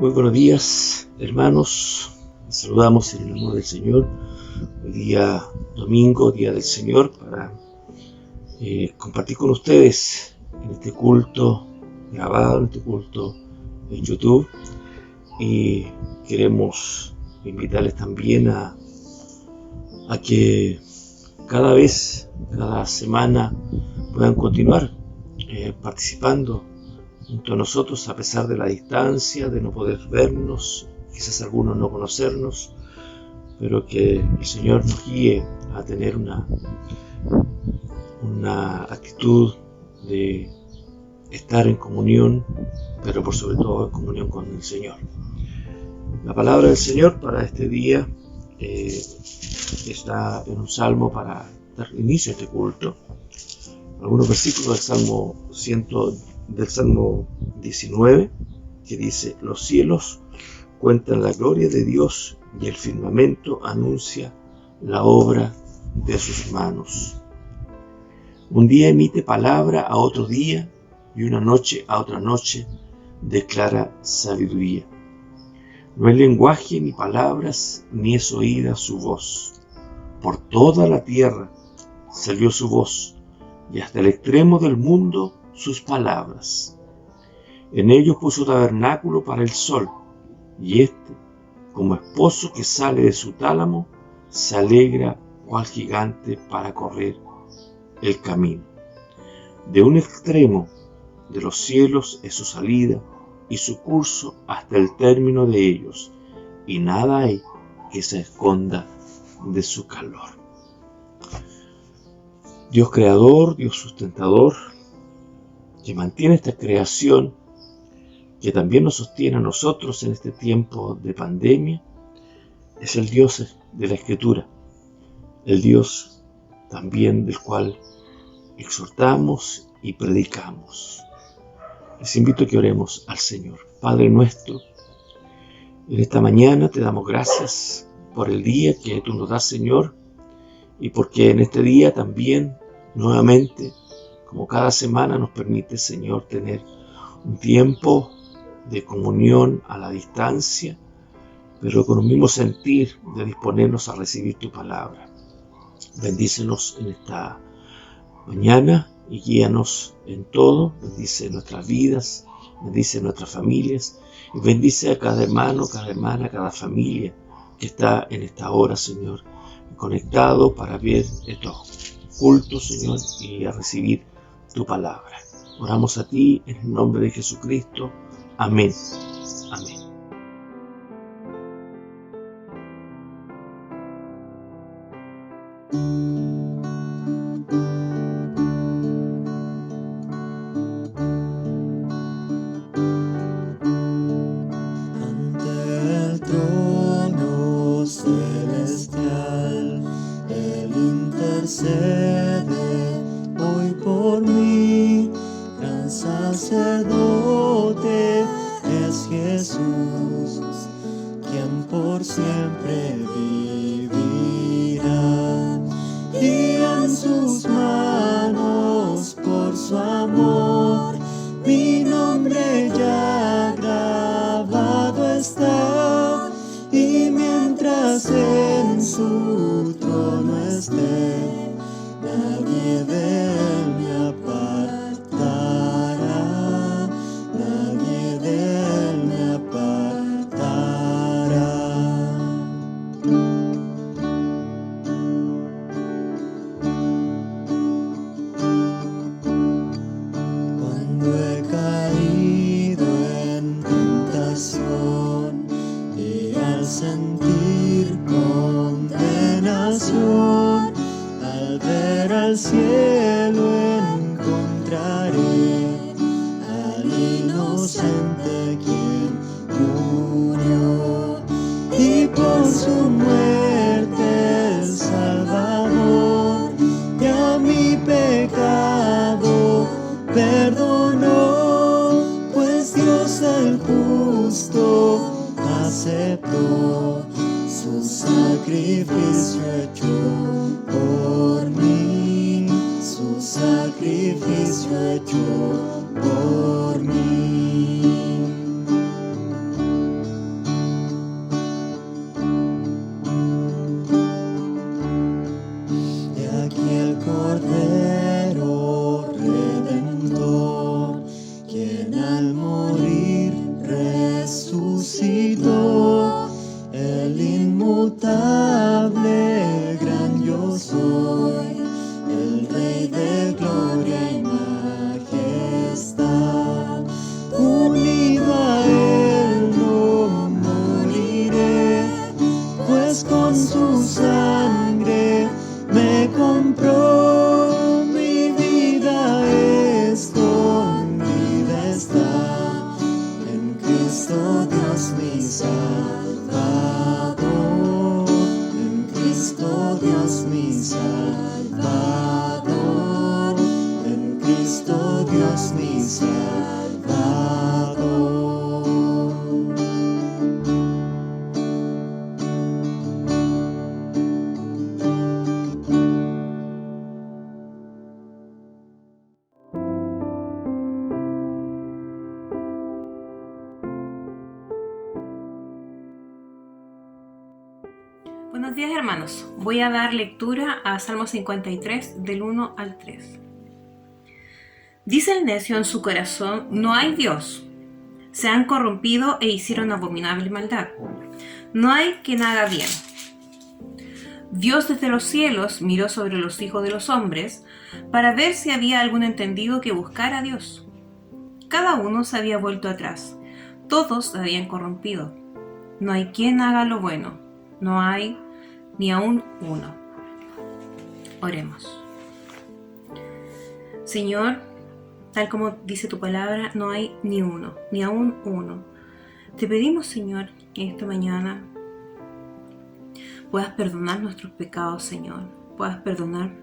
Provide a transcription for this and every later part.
Muy buenos días, hermanos. Les saludamos en el amor del Señor. Hoy día domingo, día del Señor, para compartir con ustedes en este culto grabado, en este culto en YouTube. Y queremos invitarles también a que cada semana puedan continuar participando junto a nosotros, a pesar de la distancia, de no poder vernos, quizás algunos no conocernos, pero que el Señor nos guíe a tener una actitud de estar en comunión, pero por sobre todo en comunión con el Señor. La palabra del Señor para este día está en un salmo para dar inicio a este culto. Algunos versículos del Salmo 19, que dice: los cielos cuentan la gloria de Dios y el firmamento anuncia la obra de sus manos. Un día emite palabra a otro día y una noche a otra noche declara sabiduría. No hay lenguaje ni palabras, ni es oída su voz. Por toda la tierra salió su voz, y hasta el extremo del mundo sus palabras. En ellos puso tabernáculo para el sol, y éste, como esposo que sale de su tálamo, se alegra cual gigante para correr el camino. De un extremo de los cielos es su salida, y su curso hasta el término de ellos, y nada hay que se esconda de su calor. Dios creador, Dios sustentador, que mantiene esta creación, que también nos sostiene a nosotros en este tiempo de pandemia, es el Dios de la Escritura, el Dios también del cual exhortamos y predicamos. Les invito a que oremos al Señor. Padre nuestro, en esta mañana te damos gracias por el día que tú nos das, Señor, y porque en este día también, nuevamente, como cada semana, nos permite, Señor, tener un tiempo de comunión a la distancia, pero con un mismo sentir de disponernos a recibir tu palabra. Bendícenos en esta mañana y guíanos en todo. Bendice nuestras vidas, bendice nuestras familias y bendice a cada hermano, cada hermana, cada familia que está en esta hora, Señor, conectado para ver estos cultos, Señor, y a recibir tu palabra. Oramos a ti en el nombre de Jesucristo. Amén. Amén. Ante el trono celestial, Él intercede hoy por mí. Gran sacerdote es Jesús, quien por siempre vivirá, y en sus manos por su amor mi nombre ya grabado está, y mientras en su trono esté, nadie de él me apartará, nadie de él me apartará. Cuando he caído en tentación y al sentir condenación, al ver al cielo encontraré al inocente quien murió, y por su muerte el Salvador ya mi pecado perdonó, pues Dios el justo aceptó su sacrificio hecho por mí, su sacrificio hecho por mí. incontable, gran yo soy, el Rey de gloria y majestad. Unido a Él no moriré, pues con su sangre me compró. Mi vida escondida está en Cristo Dios mi Salvador, en Cristo Dios mi Salvador, en Cristo Dios mi Salvador. Buenos días, hermanos. Voy a dar lectura a Salmo 53 del 1 al 3. Dice el necio en su corazón: no hay Dios. Se han corrompido e hicieron abominable maldad. No hay quien haga bien. Dios desde los cielos miró sobre los hijos de los hombres para ver si había algún entendido que buscara a Dios. Cada uno se había vuelto atrás. Todos se habían corrompido. No hay quien haga lo bueno. No hay ni aún uno. Oremos. Señor, tal como dice tu palabra, no hay ni uno, ni aún uno. Te pedimos, Señor, que esta mañana puedas perdonar nuestros pecados, Señor. Puedas perdonar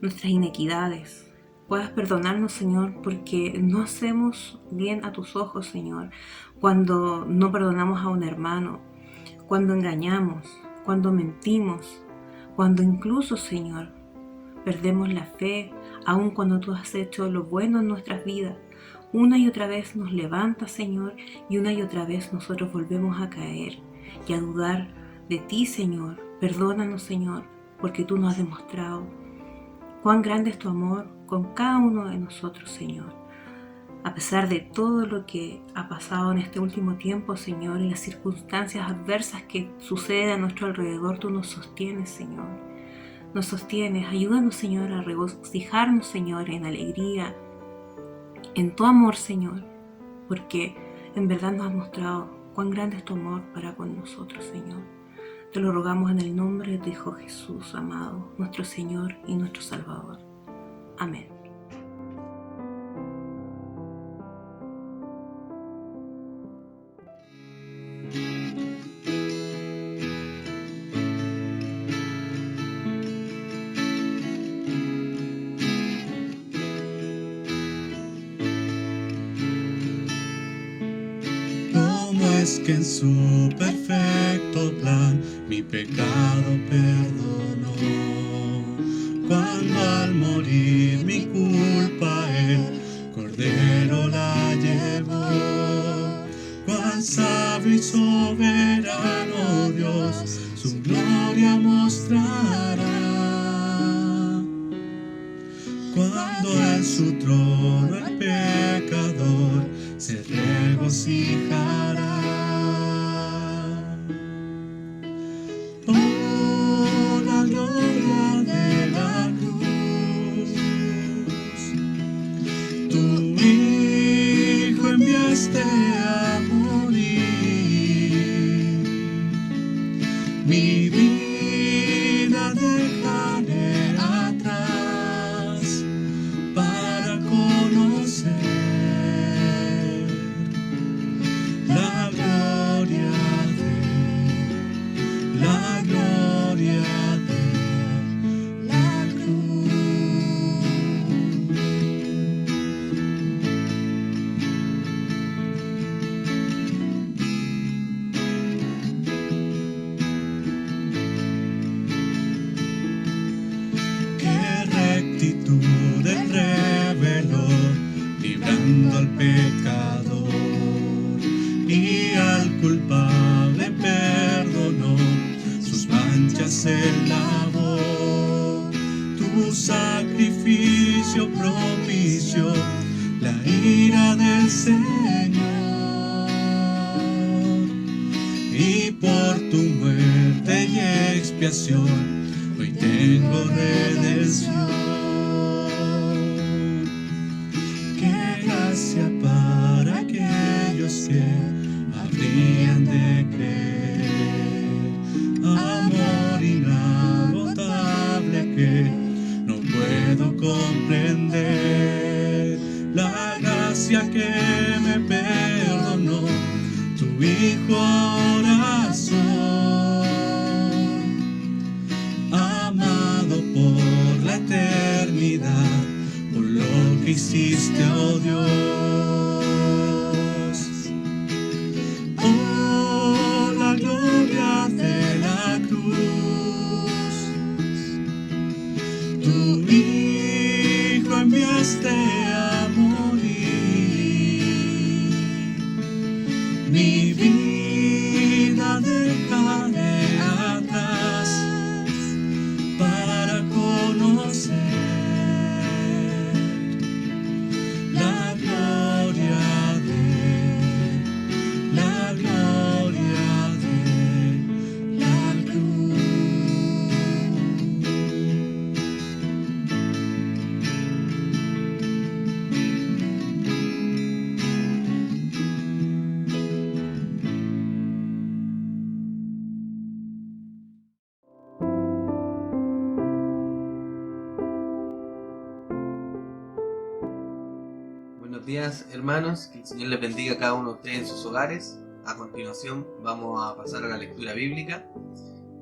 nuestras inequidades. Puedas perdonarnos, Señor, porque no hacemos bien a tus ojos, Señor. Cuando no perdonamos a un hermano, cuando engañamos, cuando mentimos, cuando incluso, Señor, perdemos la fe, aun cuando tú has hecho lo bueno en nuestras vidas. Una y otra vez nos levantas, Señor, y una y otra vez nosotros volvemos a caer y a dudar de ti, Señor. Perdónanos, Señor, porque tú nos has demostrado cuán grande es tu amor con cada uno de nosotros, Señor. A pesar de todo lo que ha pasado en este último tiempo, Señor, y las circunstancias adversas que suceden a nuestro alrededor, tú nos sostienes, Señor. Nos sostienes. Ayúdanos, Señor, a regocijarnos, Señor, en alegría, en tu amor, Señor, porque en verdad nos has mostrado cuán grande es tu amor para con nosotros, Señor. Te lo rogamos en el nombre de tu Hijo Jesús, amado, nuestro Señor y nuestro Salvador. Amén. Es que en su perfecto plan mi pecado perdonó, cuando al morir mi culpa el Cordero la llevó. Cuán sabio y soberano Dios su gloria mostrará, cuando en su trono el pecador se regocijará. Oh, la gloria de la cruz, tu Hijo enviaste a morir. Mi vida dejaré atrás para conocer la gloria de la cruz. Qué rectitud él reveló, librando al pecador, y al culpable perdonó, sus manchas él lavó. Tu sacrificio propició la ira del Señor, y por tu muerte expiación, hoy tengo redención. Qué gracia para aquellos que habrían de creer, amor inagotable que no puedo comprender, la gracia que me perdonó tu Hijo ahora soy, amado por la eternidad, por lo que hiciste, oh Dios. Oh, la gloria de la cruz, tu Hijo enviaste a morir, mi vida dejaré atrás para conocer la gloria de la cruz. Buenos días, hermanos, que el Señor les bendiga a cada uno de ustedes en sus hogares. A continuación vamos a pasar a la lectura bíblica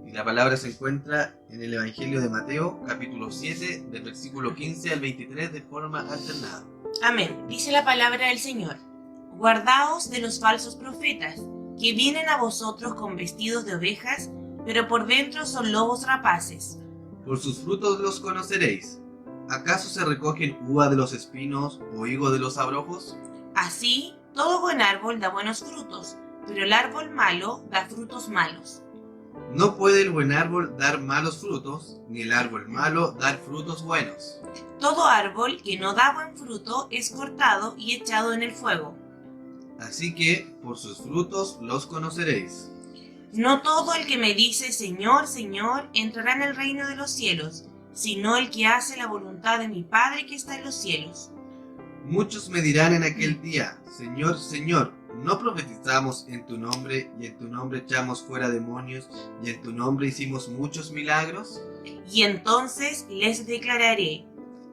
y la palabra se encuentra en el Evangelio de Mateo, capítulo 7, del versículo 15 al 23 de forma alternada. Amén. Dice la palabra del Señor: Guardaos de los falsos profetas, que vienen a vosotros con vestidos de ovejas, pero por dentro son lobos rapaces. Por sus frutos los conoceréis. ¿Acaso se recogen uva de los espinos o higo de los abrojos? Así, todo buen árbol da buenos frutos, pero el árbol malo da frutos malos. No puede el buen árbol dar malos frutos, ni el árbol malo dar frutos buenos. Todo árbol que no da buen fruto es cortado y echado en el fuego. Así que por sus frutos los conoceréis. No todo el que me dice Señor, Señor, entrará en el reino de los cielos, sino el que hace la voluntad de mi Padre que está en los cielos. Muchos me dirán en aquel día: Señor, Señor, ¿no profetizamos en tu nombre, y en tu nombre echamos fuera demonios, y en tu nombre hicimos muchos milagros? Y entonces les declararé: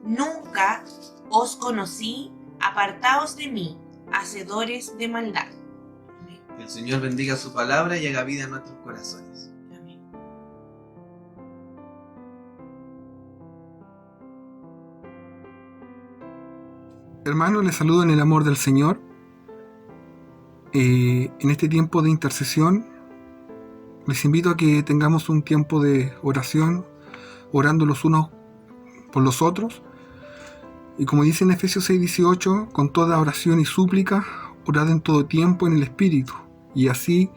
Nunca os conocí, apartaos de mí, hacedores de maldad. Que el Señor bendiga su palabra y haga vida en nuestros corazones. Amén. Hermanos, les saludo en el amor del Señor. En este tiempo de intercesión, les invito a que tengamos un tiempo de oración, orando los unos por los otros. Y como dice en Efesios 6:18, con toda oración y súplica, orad en todo tiempo en el Espíritu, y así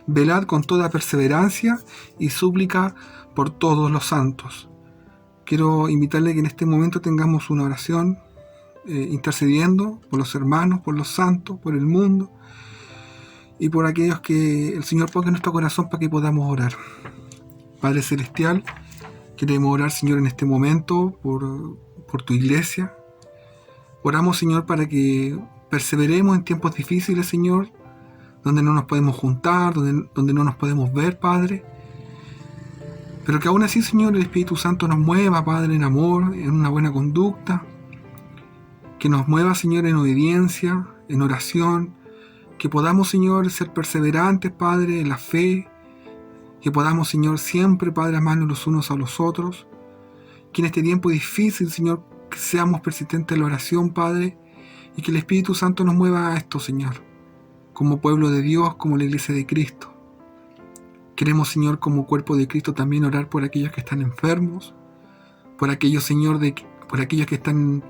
velad con toda perseverancia y súplica por todos los santos. Quiero invitarle que en este momento tengamos una oración intercediendo por los hermanos, por los santos, por el mundo y por aquellos que el Señor ponga en nuestro corazón para que podamos orar. Padre Celestial, queremos orar, Señor, en este momento por tu iglesia. Oramos, Señor, para que perseveremos en tiempos difíciles, Señor, donde no nos podemos juntar, donde no nos podemos ver, Padre. Pero que aún así, Señor, el Espíritu Santo nos mueva, Padre, en amor, en una buena conducta. Que nos mueva, Señor, en obediencia, en oración. Que podamos, Señor, ser perseverantes, Padre, en la fe. Que podamos, Señor, siempre, Padre, amarnos los unos a los otros. Que en este tiempo difícil, Señor, que seamos persistentes en la oración, Padre. Y que el Espíritu Santo nos mueva a esto, Señor. Como pueblo de Dios, como la Iglesia de Cristo. Queremos, Señor, como cuerpo de Cristo también orar por aquellos que están enfermos. Por aquellos, Señor, por aquellos que están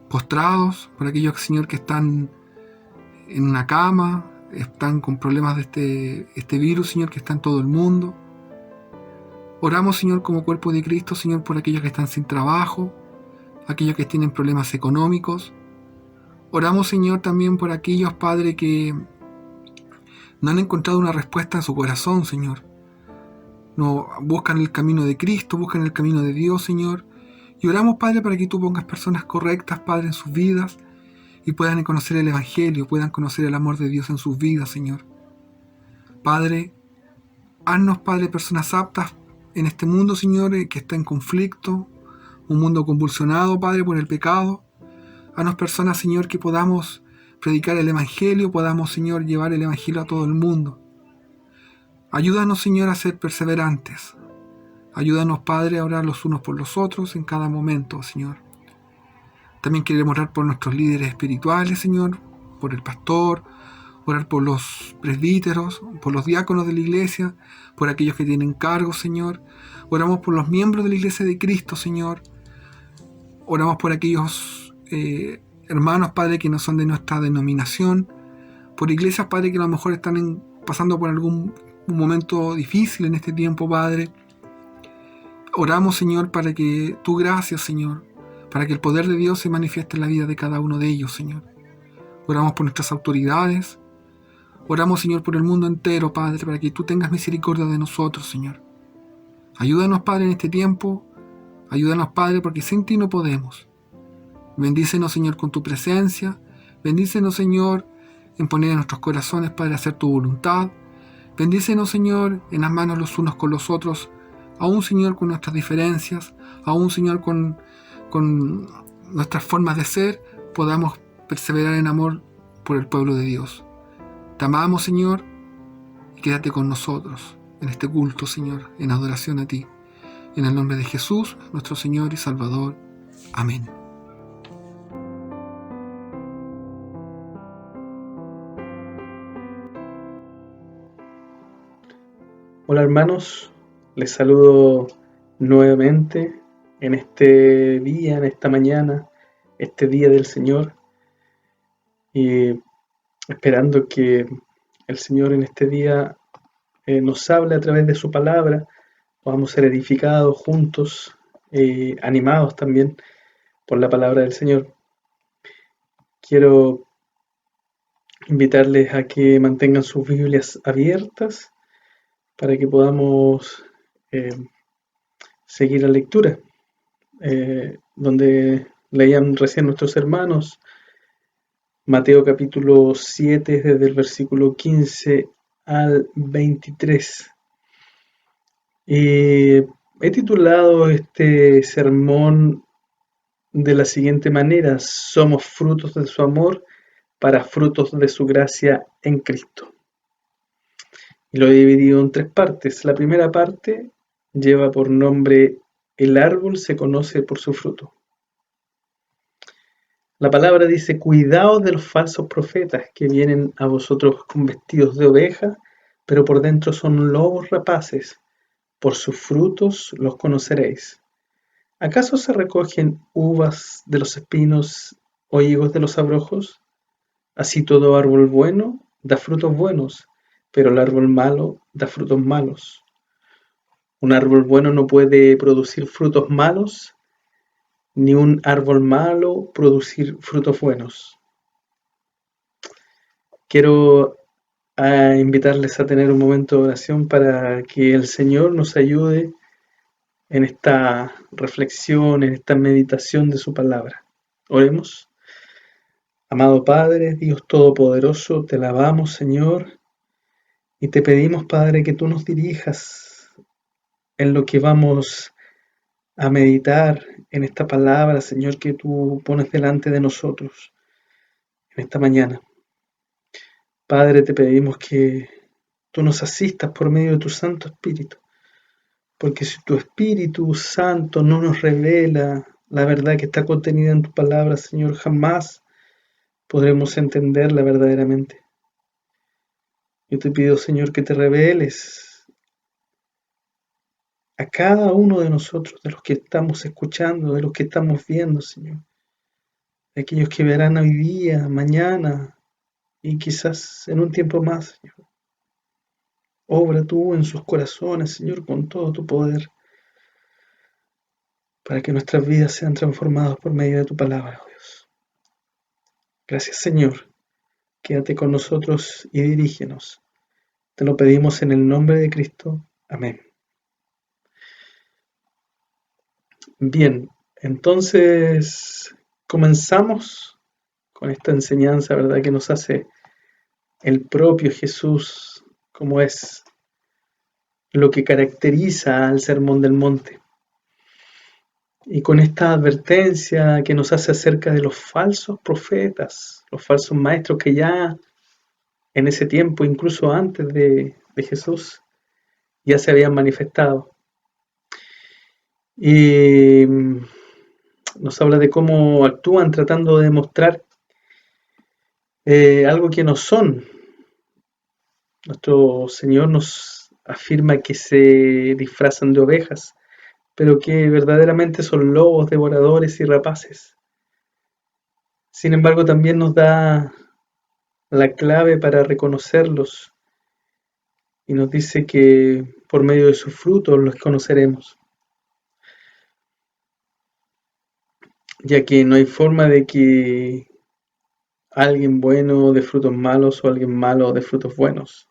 postrados. Por aquellos, Señor, que están en una cama. Están con problemas de este virus, Señor, que está en todo el mundo. Oramos, Señor, como cuerpo de Cristo, Señor, por aquellos que están sin trabajo. Aquellos que tienen problemas económicos. Oramos, Señor, también por aquellos, Padre, que no han encontrado una respuesta en su corazón, Señor. no buscan el camino de Cristo, buscan el camino de Dios, Señor. Y oramos, Padre, para que tú pongas personas correctas, Padre, en sus vidas y puedan conocer el Evangelio, puedan conocer el amor de Dios en sus vidas, Señor. Padre, haznos, Padre, personas aptas en este mundo, Señor, que está en conflicto, un mundo convulsionado, Padre, por el pecado. Haznos personas, Señor, que podamos predicar el Evangelio, podamos, Señor, llevar el Evangelio a todo el mundo. Ayúdanos, Señor, a ser perseverantes. Ayúdanos, Padre, a orar los unos por los otros en cada momento, Señor. También queremos orar por nuestros líderes espirituales, Señor, por el pastor, orar por los presbíteros, por los diáconos de la iglesia, por aquellos que tienen cargos, Señor. Oramos por los miembros de la iglesia de Cristo, Señor. Oramos por aquellos hermanos, Padre, que no son de nuestra denominación, por iglesias, Padre, que a lo mejor están pasando por un momento difícil en este tiempo, Padre. Oramos, Señor, para que tu gracia, Señor, para que el poder de Dios se manifieste en la vida de cada uno de ellos, Señor. Oramos por nuestras autoridades. Oramos, Señor, por el mundo entero, Padre, para que tú tengas misericordia de nosotros, Señor. Ayúdanos, Padre, en este tiempo. Ayúdanos, Padre, porque sin ti no podemos. Bendícenos, Señor, con tu presencia. Bendícenos, Señor, en poner en nuestros corazones, Padre, hacer tu voluntad. Bendícenos, Señor, en las manos los unos con los otros, aún, Señor, con nuestras diferencias, aún, Señor, con nuestras formas de ser, podamos perseverar en amor por el pueblo de Dios. Te amamos, Señor, y quédate con nosotros en este culto, Señor, en adoración a ti. En el nombre de Jesús, nuestro Señor y Salvador. Amén. Hola hermanos, les saludo nuevamente en este día, en esta mañana, este día del Señor, y esperando que el Señor en este día nos hable a través de su palabra, podamos ser edificados juntos, animados también por la palabra del Señor. Quiero invitarles a que mantengan sus Biblias abiertas para que podamos seguir la lectura, donde leían recién nuestros hermanos, Mateo capítulo 7, desde el versículo 15 al 23. He titulado este sermón de la siguiente manera: somos frutos de su amor para frutos de su gracia en Cristo. Y lo he dividido en tres partes. La primera parte lleva por nombre El árbol se conoce por su fruto. La palabra dice: cuidaos de los falsos profetas que vienen a vosotros con vestidos de oveja, pero por dentro son lobos rapaces. Por sus frutos los conoceréis. ¿Acaso se recogen uvas de los espinos o higos de los abrojos? Así todo árbol bueno da frutos buenos, pero el árbol malo da frutos malos. Un árbol bueno no puede producir frutos malos, ni un árbol malo producir frutos buenos. Quiero invitarles a tener un momento de oración para que el Señor nos ayude en esta reflexión, en esta meditación de su palabra. Oremos. Amado Padre, Dios Todopoderoso, te alabamos, Señor, y te pedimos, Padre, que tú nos dirijas en lo que vamos a meditar en esta palabra, Señor, que tú pones delante de nosotros en esta mañana. Padre, te pedimos que tú nos asistas por medio de tu Santo Espíritu, porque si tu Espíritu Santo no nos revela la verdad que está contenida en tu palabra, Señor, jamás podremos entenderla verdaderamente. Yo te pido, Señor, que te reveles a cada uno de nosotros, de los que estamos escuchando, de los que estamos viendo, Señor, de aquellos que verán hoy día, mañana y quizás en un tiempo más, Señor. Obra tú en sus corazones, Señor, con todo tu poder, para que nuestras vidas sean transformadas por medio de tu palabra, oh Dios. Gracias, Señor. Quédate con nosotros y dirígenos. Te lo pedimos en el nombre de Cristo. Amén. Bien, entonces comenzamos con esta enseñanza, ¿verdad?, que nos hace el propio Jesús, como es lo que caracteriza al Sermón del Monte. Y con esta advertencia que nos hace acerca de los falsos profetas, los falsos maestros que ya en ese tiempo, incluso antes de Jesús, ya se habían manifestado. Y nos habla de cómo actúan tratando de demostrar algo que no son. Nuestro Señor nos afirma que se disfrazan de ovejas, pero que verdaderamente son lobos, devoradores y rapaces. Sin embargo, también nos da la clave para reconocerlos y nos dice que por medio de sus frutos los conoceremos, ya que no hay forma de que alguien bueno de frutos malos o alguien malo de frutos buenos.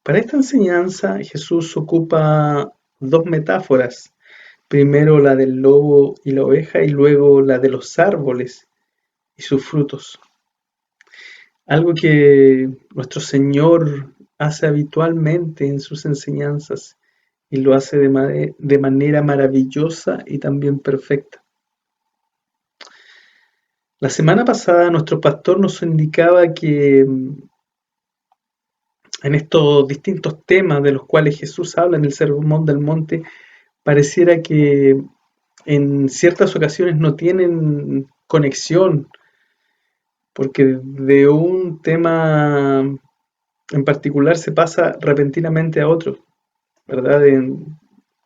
Para esta enseñanza Jesús ocupa dos metáforas, primero la del lobo y la oveja y luego la de los árboles y sus frutos. Algo que nuestro Señor hace habitualmente en sus enseñanzas y lo hace de manera maravillosa y también perfecta. La semana pasada nuestro pastor nos indicaba que en estos distintos temas de los cuales Jesús habla en el Sermón del Monte, pareciera que en ciertas ocasiones no tienen conexión, porque de un tema en particular se pasa repentinamente a otro, ¿verdad? En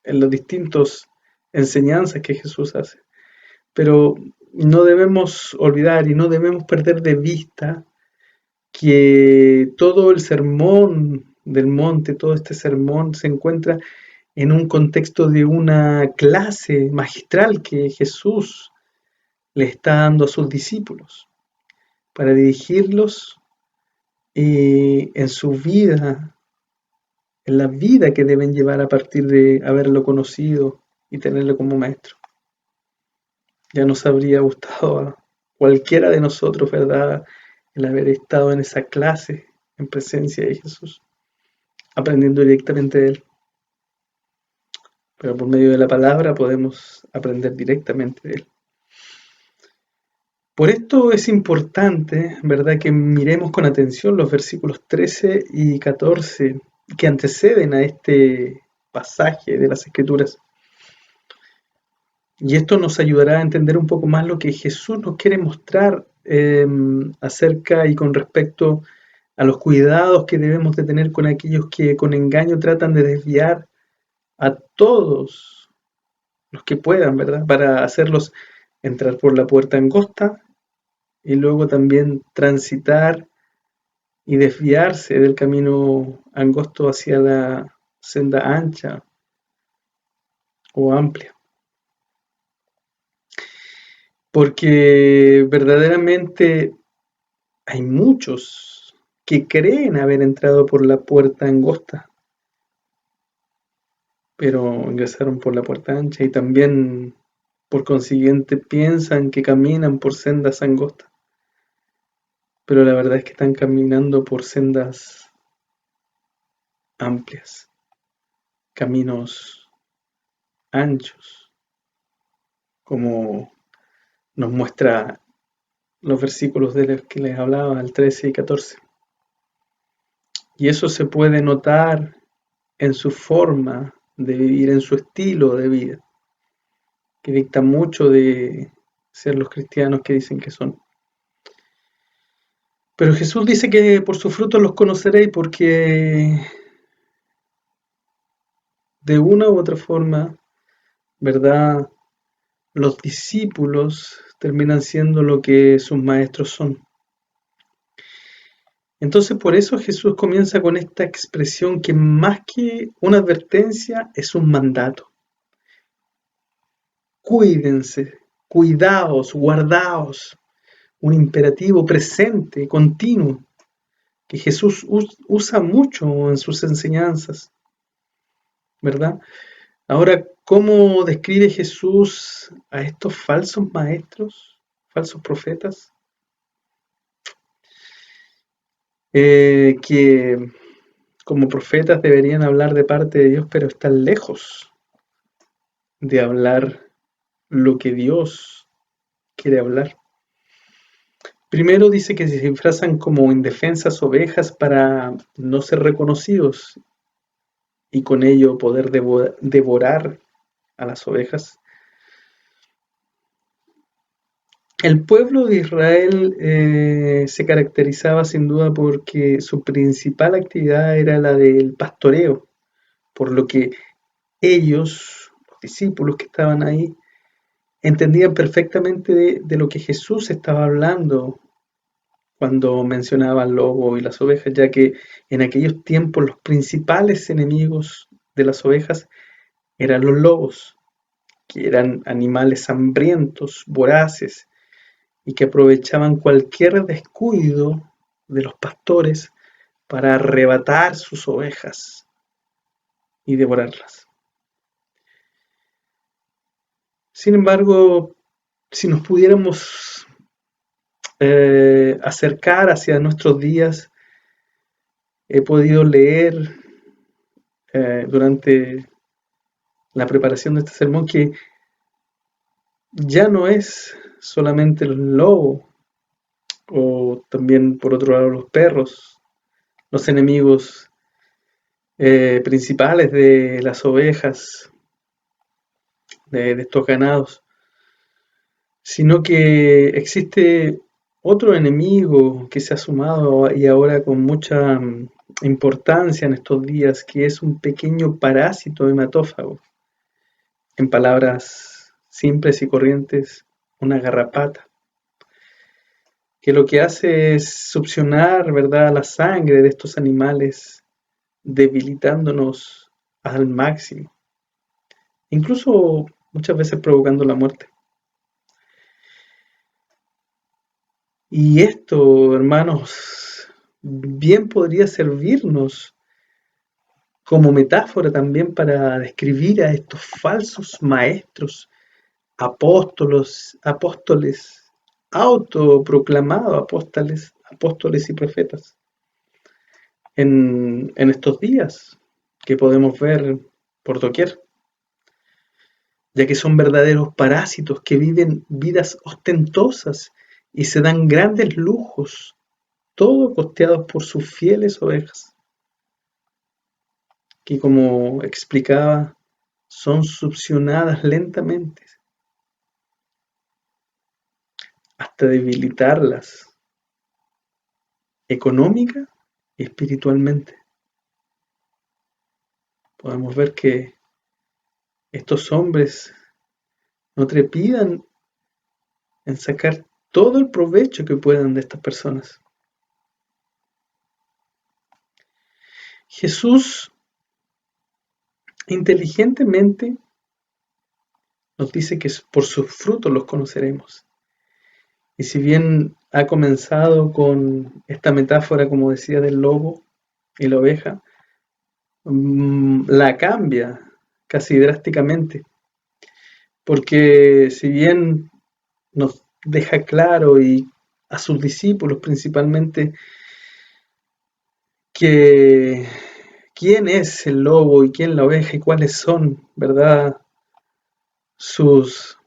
las distintas enseñanzas que Jesús hace. Pero no debemos olvidar y no debemos perder de vista que todo el sermón del monte, todo este sermón se encuentra en un contexto de una clase magistral que Jesús le está dando a sus discípulos para dirigirlos en su vida, en la vida que deben llevar a partir de haberlo conocido y tenerlo como maestro. Ya nos habría gustado a cualquiera de nosotros, ¿verdad?, el haber estado en esa clase en presencia de Jesús, aprendiendo directamente de Él. Pero por medio de la palabra podemos aprender directamente de Él. Por esto es importante, ¿verdad?, que miremos con atención los versículos 13 y 14 que anteceden a este pasaje de las Escrituras. Y esto nos ayudará a entender un poco más lo que Jesús nos quiere mostrar acerca y con respecto a los cuidados que debemos de tener con aquellos que con engaño tratan de desviar a todos los que puedan, ¿verdad?, para hacerlos entrar por la puerta angosta y luego también transitar y desviarse del camino angosto hacia la senda ancha o amplia. Porque verdaderamente hay muchos que creen haber entrado por la puerta angosta, pero ingresaron por la puerta ancha y también por consiguiente piensan que caminan por sendas angostas, pero la verdad es que están caminando por sendas amplias, caminos anchos, como nos muestra los versículos de los que les hablaba, el 13 y 14. Y eso se puede notar en su forma de vivir, en su estilo de vida, que dicta mucho de ser los cristianos que dicen que son. Pero Jesús dice que por sus frutos los conoceréis, porque de una u otra forma, ¿verdad?, los discípulos terminan siendo lo que sus maestros son. Entonces por eso Jesús comienza con esta expresión que más que una advertencia es un mandato. Cuídense, cuidaos, guardaos, un imperativo presente, continuo, que Jesús usa mucho en sus enseñanzas, ¿verdad? Ahora, ¿Cómo describe Jesús a estos falsos maestros, falsos profetas? Que como profetas deberían hablar de parte de Dios, pero están lejos de hablar lo que Dios quiere hablar. Primero dice que se disfrazan como indefensas ovejas para no ser reconocidos y con ello poder devorar a las ovejas. El pueblo de Israel se caracterizaba sin duda porque su principal actividad era la del pastoreo, por lo que ellos, los discípulos que estaban ahí, entendían perfectamente de lo que Jesús estaba hablando cuando mencionaba al lobo y las ovejas, ya que en aquellos tiempos los principales enemigos de las ovejas eran los lobos, que eran animales hambrientos, voraces, y que aprovechaban cualquier descuido de los pastores para arrebatar sus ovejas y devorarlas. Sin embargo, si nos pudiéramos acercar hacia nuestros días, he podido leer durante la preparación de este sermón que ya no es solamente el lobo o también por otro lado los perros, los enemigos principales de las ovejas, de estos ganados, sino que existe otro enemigo que se ha sumado y ahora con mucha importancia en estos días, que es un pequeño parásito hematófago. En palabras simples y corrientes, una garrapata, que lo que hace es succionar, ¿verdad?, la sangre de estos animales, debilitándonos al máximo, incluso muchas veces provocando la muerte. Y esto, hermanos, bien podría servirnos como metáfora también para describir a estos falsos maestros, apóstoles, autoproclamados apóstoles y profetas en estos días que podemos ver por doquier, ya que son verdaderos parásitos que viven vidas ostentosas y se dan grandes lujos, todo costeados por sus fieles ovejas, que como explicaba, son succionadas lentamente hasta debilitarlas económica y espiritualmente. Podemos ver que estos hombres no trepidan en sacar todo el provecho que puedan de estas personas. Jesús inteligentemente nos dice que por sus frutos los conoceremos. Y si bien ha comenzado con esta metáfora, como decía, del lobo y la oveja, la cambia casi drásticamente, porque si bien nos deja claro y a sus discípulos principalmente que quién es el lobo y quién la oveja y cuáles son, ¿verdad?, sus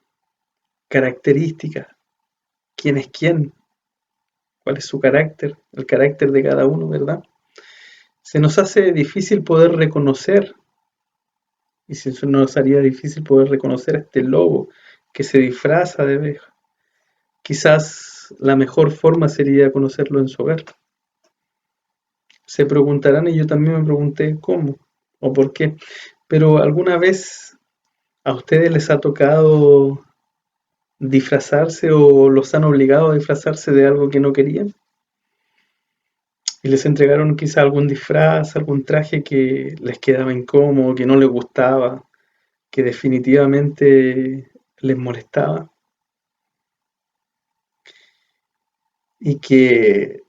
características, quién es quién, cuál es su carácter, el carácter de cada uno, ¿verdad? Se nos hace difícil poder reconocer, y se nos haría difícil poder reconocer a este lobo que se disfraza de oveja. Quizás la mejor forma sería conocerlo en su hogar. Se preguntarán, y yo también me pregunté cómo o por qué, pero ¿alguna vez a ustedes les ha tocado disfrazarse o los han obligado a disfrazarse de algo que no querían? Y les entregaron quizá algún disfraz, algún traje que les quedaba incómodo, que no les gustaba, que definitivamente les molestaba. Y que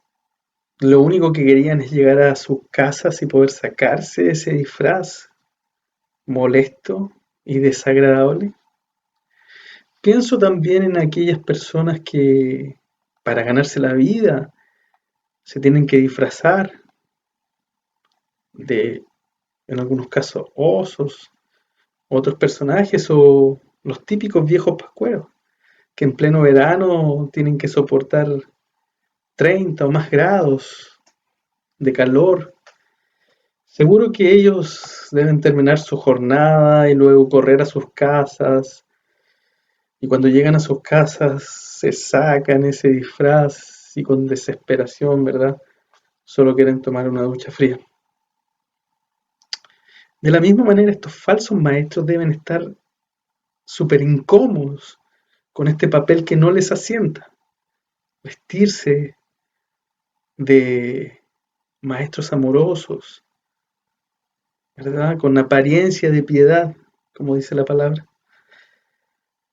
lo único que querían es llegar a sus casas y poder sacarse ese disfraz molesto y desagradable. Pienso también en aquellas personas que para ganarse la vida se tienen que disfrazar de, en algunos casos, osos, otros personajes o los típicos viejos pascueros, que en pleno verano tienen que soportar 30 o más grados de calor. Seguro que ellos deben terminar su jornada y luego correr a sus casas. Y cuando llegan a sus casas se sacan ese disfraz y con desesperación, ¿verdad? Solo quieren tomar una ducha fría. De la misma manera, estos falsos maestros deben estar súper incómodos con este papel que no les asienta. Vestirse de maestros amorosos, ¿verdad? Con apariencia de piedad, como dice la palabra.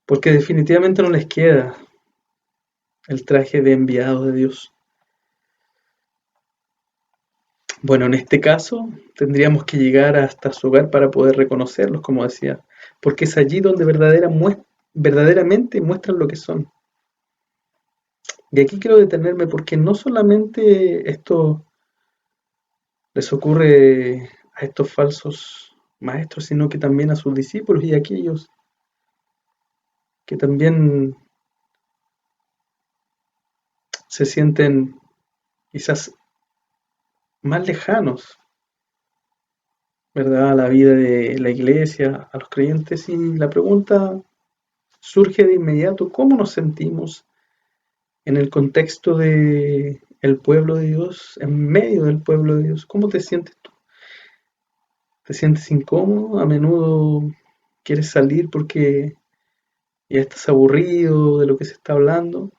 Porque definitivamente no les queda el traje de enviado de Dios. Bueno, en este caso tendríamos que llegar hasta su hogar para poder reconocerlos, como decía, porque es allí donde verdaderamente muestran lo que son. Y aquí quiero detenerme porque no solamente esto les ocurre a estos falsos maestros, sino que también a sus discípulos y a aquellos que también se sienten quizás más lejanos, ¿verdad? A la vida de la iglesia, a los creyentes. Y la pregunta surge de inmediato: ¿cómo nos sentimos en el contexto de el pueblo de Dios, en medio del pueblo de Dios? ¿Cómo te sientes tú? ¿Te sientes incómodo? A menudo quieres salir porque ya estás aburrido de lo que se está hablando.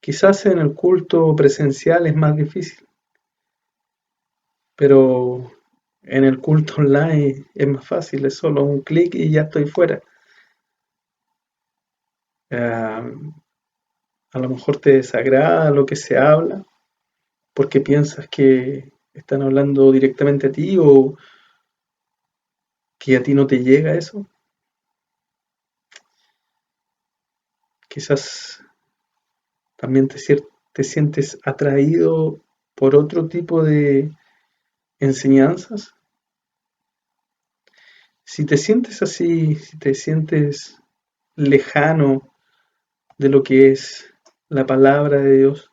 Quizás en el culto presencial es más difícil, pero en el culto online es más fácil, es solo un clic y ya estoy fuera. A lo mejor te desagrada lo que se habla porque piensas que están hablando directamente a ti o que a ti no te llega eso. Quizás también te sientes atraído por otro tipo de enseñanzas. Si te sientes así, si te sientes lejano de lo que es la palabra de Dios,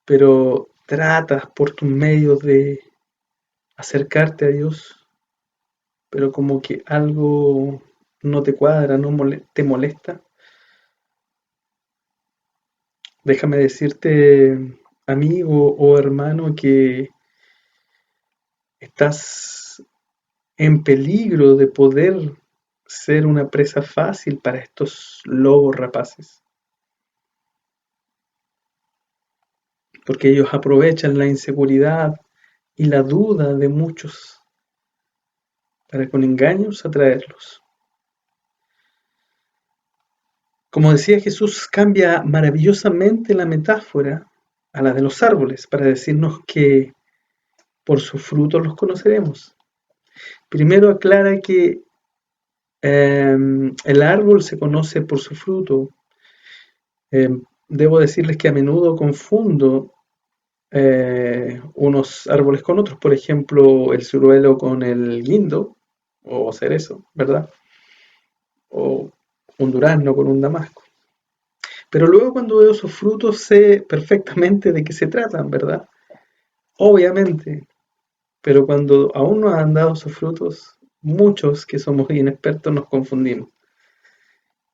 pero tratas por tus medios de acercarte a Dios, pero como que algo no te cuadra, te molesta, déjame decirte, amigo o hermano, que estás en peligro de poder ser una presa fácil para estos lobos rapaces, porque ellos aprovechan la inseguridad y la duda de muchos para con engaños atraerlos. Como decía Jesús, cambia maravillosamente la metáfora a la de los árboles para decirnos que por sus frutos los conoceremos. Primero aclara que el árbol se conoce por su fruto. Debo decirles que a menudo confundo unos árboles con otros, por ejemplo, el ciruelo con el guindo o cerezo, ¿verdad? O un durazno con un damasco. Pero luego cuando veo sus frutos sé perfectamente de qué se tratan, ¿verdad? Obviamente, pero cuando aún no han dado sus frutos, muchos que somos inexpertos nos confundimos.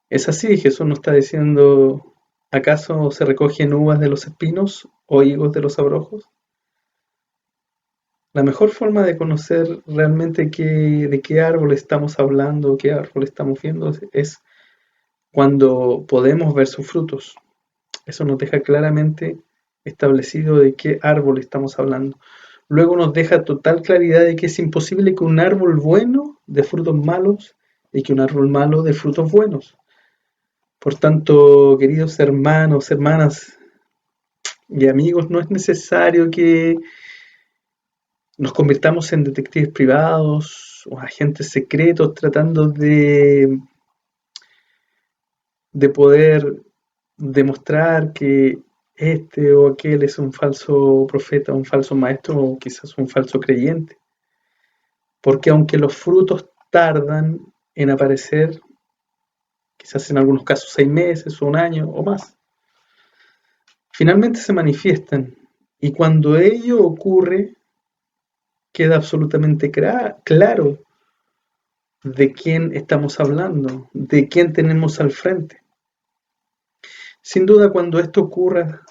Es así, Jesús nos está diciendo, ¿acaso se recogen uvas de los espinos o higos de los abrojos? La mejor forma de conocer realmente de qué árbol estamos hablando, qué árbol estamos viendo, es cuando podemos ver sus frutos. Eso nos deja claramente establecido de qué árbol estamos hablando. Luego nos deja total claridad de que es imposible que un árbol bueno dé frutos malos y que un árbol malo dé frutos buenos. Por tanto, queridos hermanos, hermanas y amigos, no es necesario que nos convirtamos en detectives privados sus agentes secretos tratando de poder demostrar que este o aquel es un falso profeta, un falso maestro o quizás un falso creyente. Porque aunque los frutos tardan en aparecer, quizás en algunos casos 6 meses o un año o más, finalmente se manifiestan. Y cuando ello ocurre, queda absolutamente claro de quién estamos hablando, de quién tenemos al frente. Sin duda, cuando esto ocurra,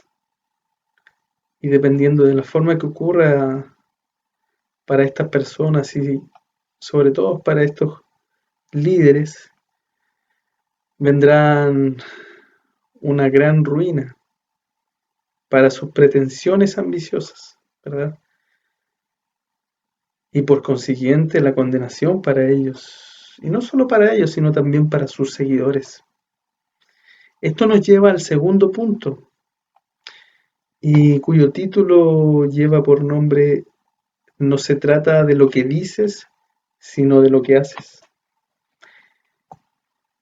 y dependiendo de la forma que ocurra para estas personas y sobre todo para estos líderes, vendrán una gran ruina para sus pretensiones ambiciosas, ¿verdad? Y por consiguiente la condenación para ellos, y no solo para ellos, sino también para sus seguidores. Esto nos lleva al segundo punto, y cuyo título lleva por nombre "No se trata de lo que dices, sino de lo que haces".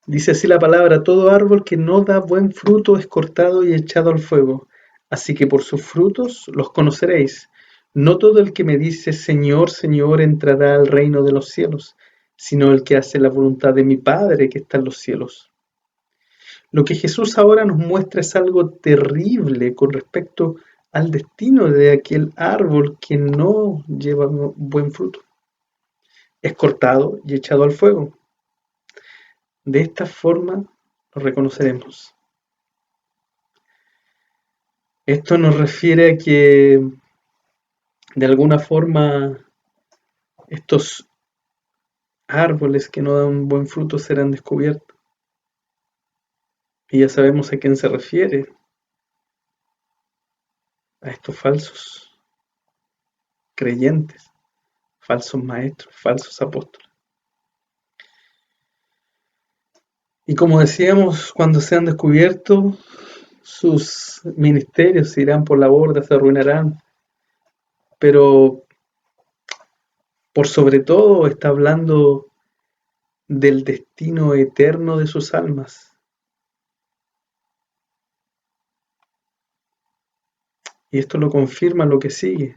Dice así la palabra: todo árbol que no da buen fruto es cortado y echado al fuego. Así que por sus frutos los conoceréis. No todo el que me dice Señor, Señor entrará al reino de los cielos, sino el que hace la voluntad de mi Padre que está en los cielos. Lo que Jesús ahora nos muestra es algo terrible con respecto al destino de aquel árbol que no lleva buen fruto. Es cortado y echado al fuego. De esta forma lo reconoceremos. Esto nos refiere a que de alguna forma estos árboles que no dan buen fruto serán descubiertos. Y ya sabemos a quién se refiere, a estos falsos creyentes, falsos maestros, falsos apóstoles. Y como decíamos, cuando sean descubiertos, sus ministerios se irán por la borda, se arruinarán, pero por sobre todo está hablando del destino eterno de sus almas. Y esto lo confirma lo que sigue,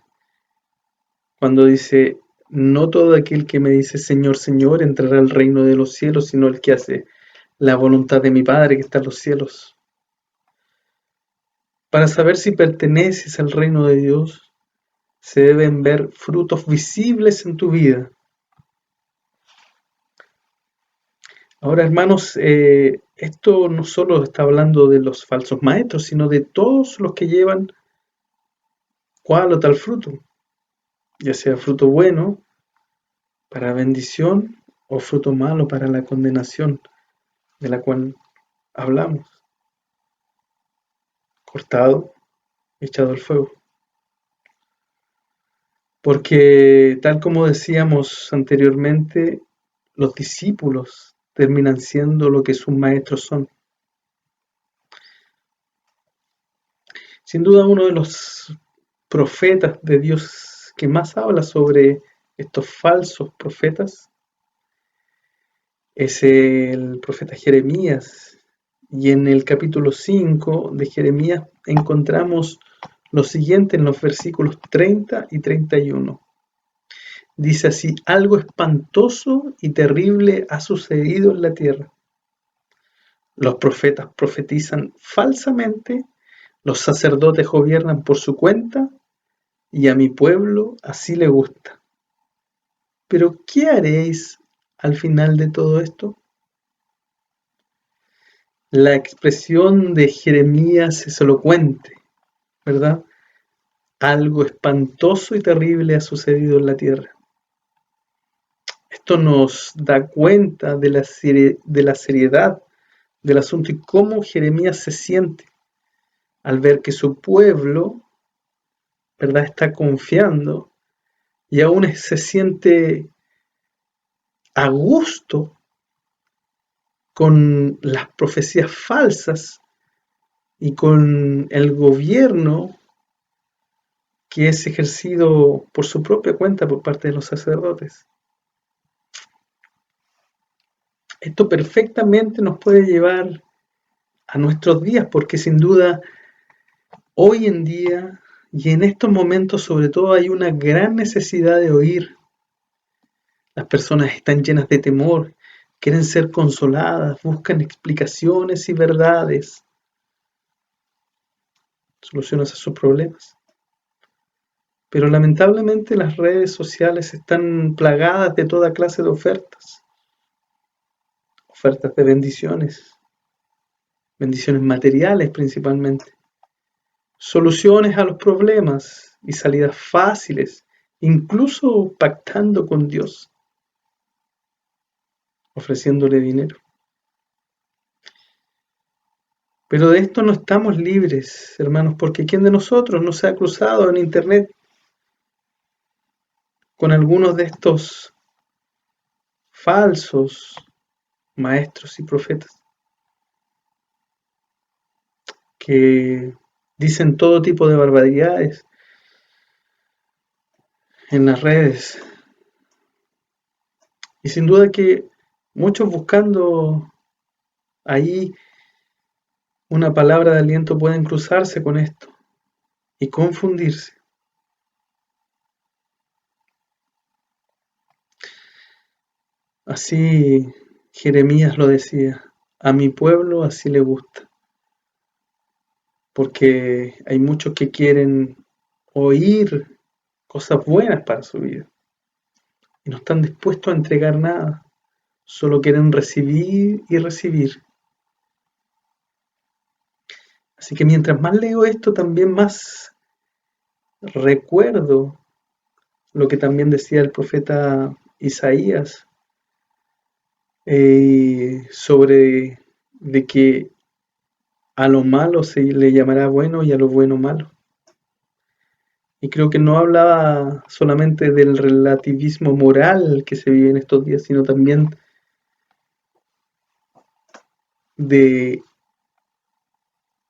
cuando dice: no todo aquel que me dice Señor, Señor entrará al reino de los cielos, sino el que hace la voluntad de mi Padre que está en los cielos. Para saber si perteneces al reino de Dios, se deben ver frutos visibles en tu vida. Ahora, hermanos, esto no solo está hablando de los falsos maestros, sino de todos los que llevan cual o tal fruto, ya sea fruto bueno para bendición o fruto malo para la condenación de la cual hablamos, cortado, echado al fuego. Porque tal como decíamos anteriormente, los discípulos terminan siendo lo que sus maestros son. Sin duda, uno de los profetas de Dios que más habla sobre estos falsos profetas es el profeta Jeremías. Y en el capítulo 5 de Jeremías encontramos lo siguiente en los versículos 30 y 31. Dice así: algo espantoso y terrible ha sucedido en la tierra. Los profetas profetizan falsamente, los sacerdotes gobiernan por su cuenta, y a mi pueblo así le gusta. Pero ¿qué haréis al final de todo esto? La expresión de Jeremías es elocuente, ¿verdad? Algo espantoso y terrible ha sucedido en la tierra. Esto nos da cuenta de la seriedad del asunto y cómo Jeremías se siente al ver que su pueblo, ¿verdad?, está confiando y aún se siente a gusto con las profecías falsas y con el gobierno que es ejercido por su propia cuenta por parte de los sacerdotes. Esto perfectamente nos puede llevar a nuestros días, porque sin duda hoy en día y en estos momentos sobre todo hay una gran necesidad de oír. Las personas están llenas de temor, quieren ser consoladas, buscan explicaciones y verdades, soluciones a sus problemas. Pero lamentablemente las redes sociales están plagadas de toda clase de ofertas, ofertas de bendiciones, bendiciones materiales principalmente, soluciones a los problemas y salidas fáciles, incluso pactando con Dios, ofreciéndole dinero. Pero de esto no estamos libres, hermanos, porque ¿quién de nosotros no se ha cruzado en internet con algunos de estos falsos maestros y profetas que dicen todo tipo de barbaridades en las redes? Y sin duda que muchos buscando ahí una palabra de aliento pueden cruzarse con esto y confundirse. Así Jeremías lo decía, a mi pueblo así le gusta, porque hay muchos que quieren oír cosas buenas para su vida y no están dispuestos a entregar nada, solo quieren recibir y recibir. Así que mientras más leo esto, también más recuerdo lo que también decía el profeta Isaías sobre de que a lo malo se le llamará bueno y a lo bueno malo. Y creo que no hablaba solamente del relativismo moral que se vive en estos días, sino también de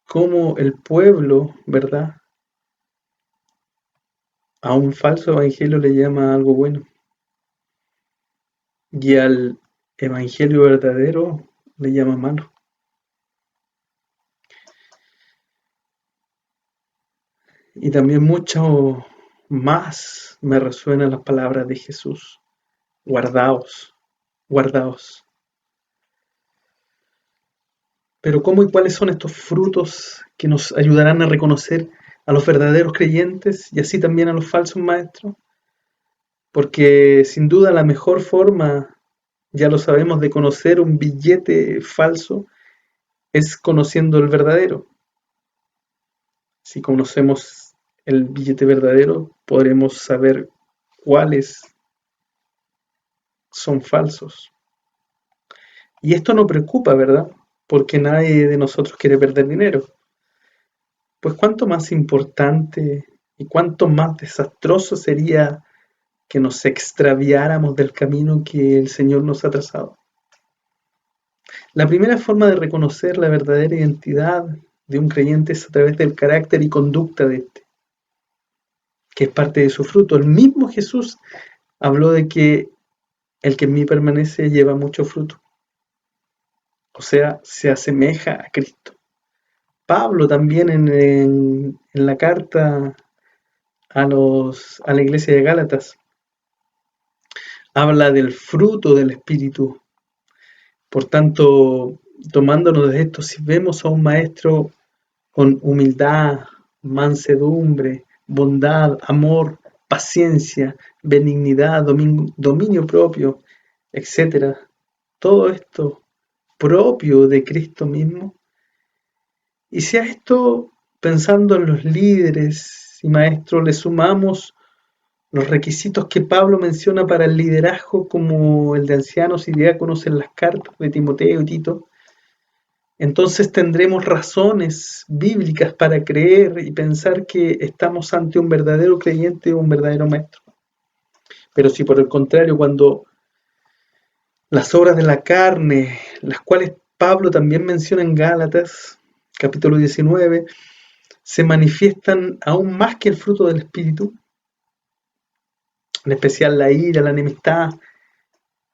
cómo el pueblo, ¿verdad?, a un falso evangelio le llama algo bueno y al evangelio verdadero le llama malo. Y también mucho más me resuenan las palabras de Jesús: guardaos, guardaos. Pero ¿cómo y cuáles son estos frutos que nos ayudarán a reconocer a los verdaderos creyentes y así también a los falsos maestros? Porque sin duda la mejor forma, ya lo sabemos, de conocer un billete falso es conociendo el verdadero. Si conocemos el billete verdadero, podremos saber cuáles son falsos. Y esto no preocupa, ¿verdad? Porque nadie de nosotros quiere perder dinero. Pues cuánto más importante y cuánto más desastroso sería que nos extraviáramos del camino que el Señor nos ha trazado. La primera forma de reconocer la verdadera identidad de un creyente es a través del carácter y conducta de este, que es parte de su fruto. El mismo Jesús habló de que el que en mí permanece lleva mucho fruto, o sea, se asemeja a Cristo. Pablo también en la carta a la iglesia de Gálatas habla del fruto del Espíritu. Por tanto, tomándonos de esto, si vemos a un maestro con humildad, mansedumbre, bondad, amor, paciencia, benignidad, dominio propio, etc., todo esto propio de Cristo mismo, y si a esto, pensando en los líderes y maestros, le sumamos los requisitos que Pablo menciona para el liderazgo, como el de ancianos y diáconos en las cartas de Timoteo y Tito, entonces tendremos razones bíblicas para creer y pensar que estamos ante un verdadero creyente o un verdadero maestro. Pero si por el contrario, cuando las obras de la carne, las cuales Pablo también menciona en Gálatas, capítulo 19, se manifiestan aún más que el fruto del Espíritu, en especial la ira, la enemistad,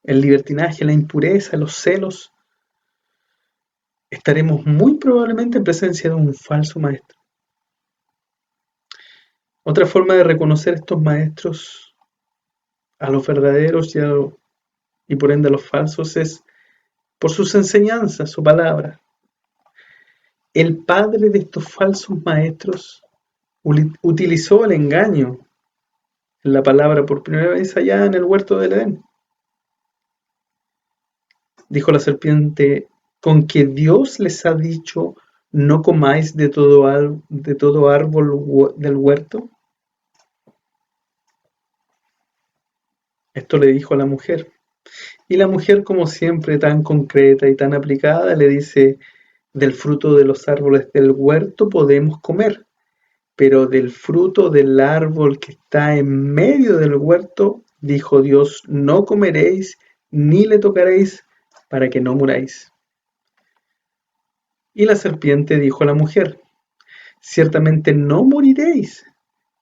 el libertinaje, la impureza, los celos, estaremos muy probablemente en presencia de un falso maestro. Otra forma de reconocer estos maestros, a los verdaderos y por ende a los falsos, es por sus enseñanzas, su palabra. El padre de estos falsos maestros utilizó el engaño en la palabra por primera vez allá en el huerto del Edén. Dijo la serpiente, con que Dios les ha dicho, no comáis de todo árbol del huerto. Esto le dijo a la mujer. Y la mujer, como siempre, tan concreta y tan aplicada, le dice, del fruto de los árboles del huerto podemos comer, pero del fruto del árbol que está en medio del huerto, dijo Dios, no comeréis ni le tocaréis para que no muráis. Y la serpiente dijo a la mujer, ciertamente no moriréis,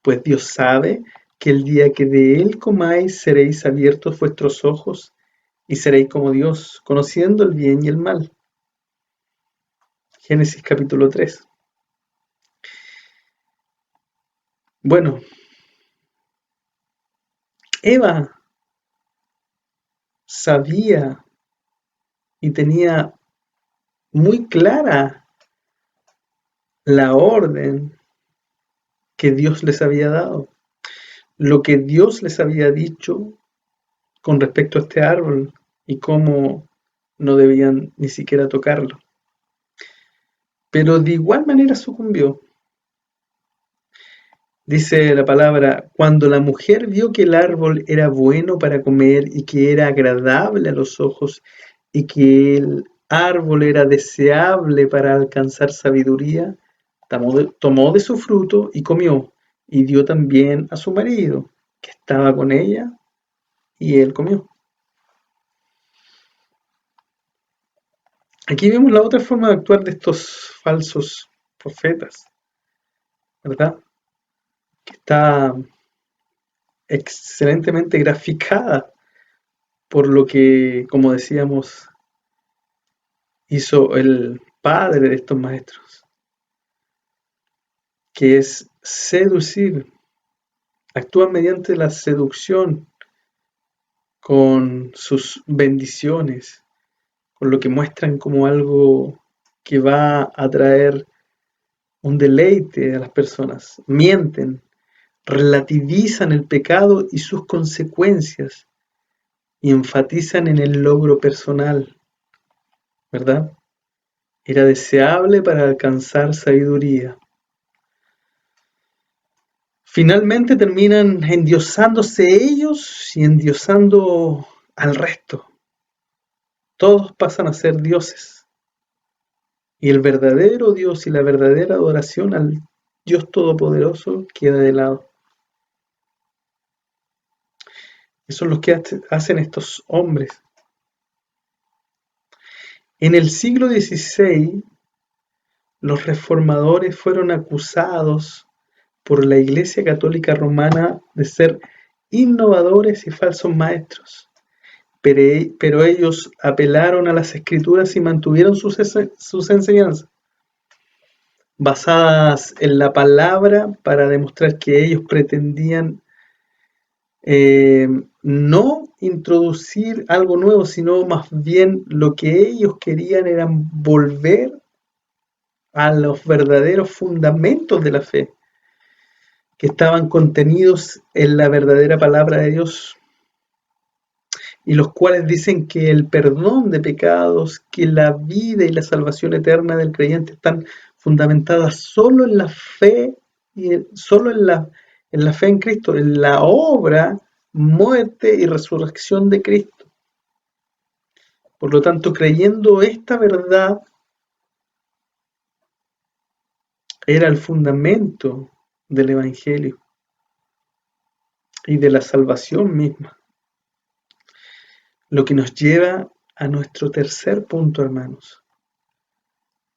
pues Dios sabe que el día que de él comáis seréis abiertos vuestros ojos y seréis como Dios, conociendo el bien y el mal. Génesis capítulo 3. Bueno, Eva sabía y tenía muy clara la orden que Dios les había dado, lo que Dios les había dicho con respecto a este árbol y cómo no debían ni siquiera tocarlo. Pero de igual manera sucumbió. Dice la palabra, cuando la mujer vio que el árbol era bueno para comer y que era agradable a los ojos y que el árbol era deseable para alcanzar sabiduría, tomó de su fruto y comió, y dio también a su marido, que estaba con ella, y él comió. Aquí vemos la otra forma de actuar de estos falsos profetas, ¿verdad? Que está excelentemente graficada por lo que, como decíamos, hizo el padre de estos maestros, que es seducir, actúan mediante la seducción con sus bendiciones, con lo que muestran como algo que va a traer un deleite a las personas, mienten, relativizan el pecado y sus consecuencias y enfatizan en el logro personal, ¿verdad? Era deseable para alcanzar sabiduría. Finalmente terminan endiosándose ellos y endiosando al resto. Todos pasan a ser dioses. Y el verdadero Dios y la verdadera adoración al Dios Todopoderoso queda de lado. Eso es lo que hacen estos hombres. En el siglo XVI, los reformadores fueron acusados por la Iglesia Católica Romana de ser innovadores y falsos maestros, pero ellos apelaron a las Escrituras y mantuvieron sus enseñanzas, basadas en la palabra, para demostrar que ellos pretendían no introducir algo nuevo, sino más bien lo que ellos querían era volver a los verdaderos fundamentos de la fe, que estaban contenidos en la verdadera palabra de Dios, y los cuales dicen que el perdón de pecados, que la vida y la salvación eterna del creyente están fundamentadas solo en la fe, y solo en la fe en Cristo, en la obra, muerte y resurrección de Cristo. Por lo tanto, creyendo esta verdad, era el fundamento del Evangelio y de la salvación misma. Lo que nos lleva a nuestro tercer punto, hermanos,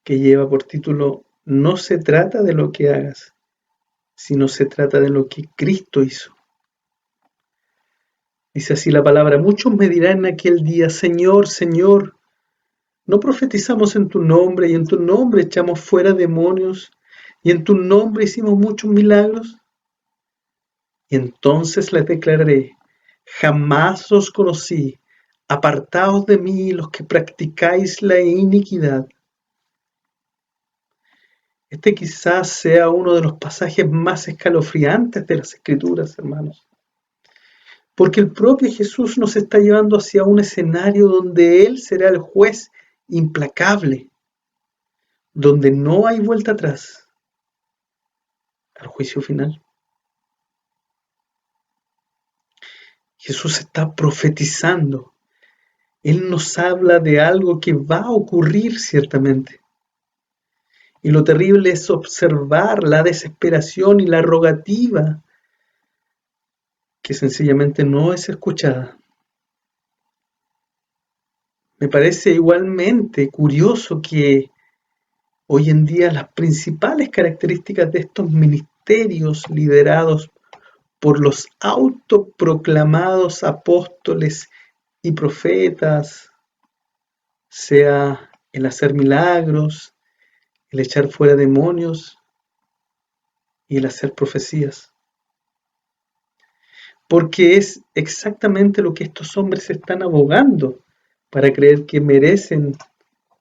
que lleva por título, no se trata de lo que hagas, sino se trata de lo que Cristo hizo. Dice así la palabra: muchos me dirán en aquel día, Señor, Señor, ¿no profetizamos en tu nombre y en tu nombre echamos fuera demonios y en tu nombre hicimos muchos milagros? Y entonces les declararé: jamás os conocí, apartaos de mí los que practicáis la iniquidad. Este quizás sea uno de los pasajes más escalofriantes de las Escrituras, hermanos, porque el propio Jesús nos está llevando hacia un escenario donde Él será el juez implacable, donde no hay vuelta atrás al juicio final. Jesús está profetizando. Él nos habla de algo que va a ocurrir ciertamente. Y lo terrible es observar la desesperación y la rogativa que sencillamente no es escuchada. Me parece igualmente curioso que hoy en día las principales características de estos ministerios liderados por los autoproclamados apóstoles y profetas sea el hacer milagros, el echar fuera demonios y el hacer profecías. Porque es exactamente lo que estos hombres están abogando para creer que merecen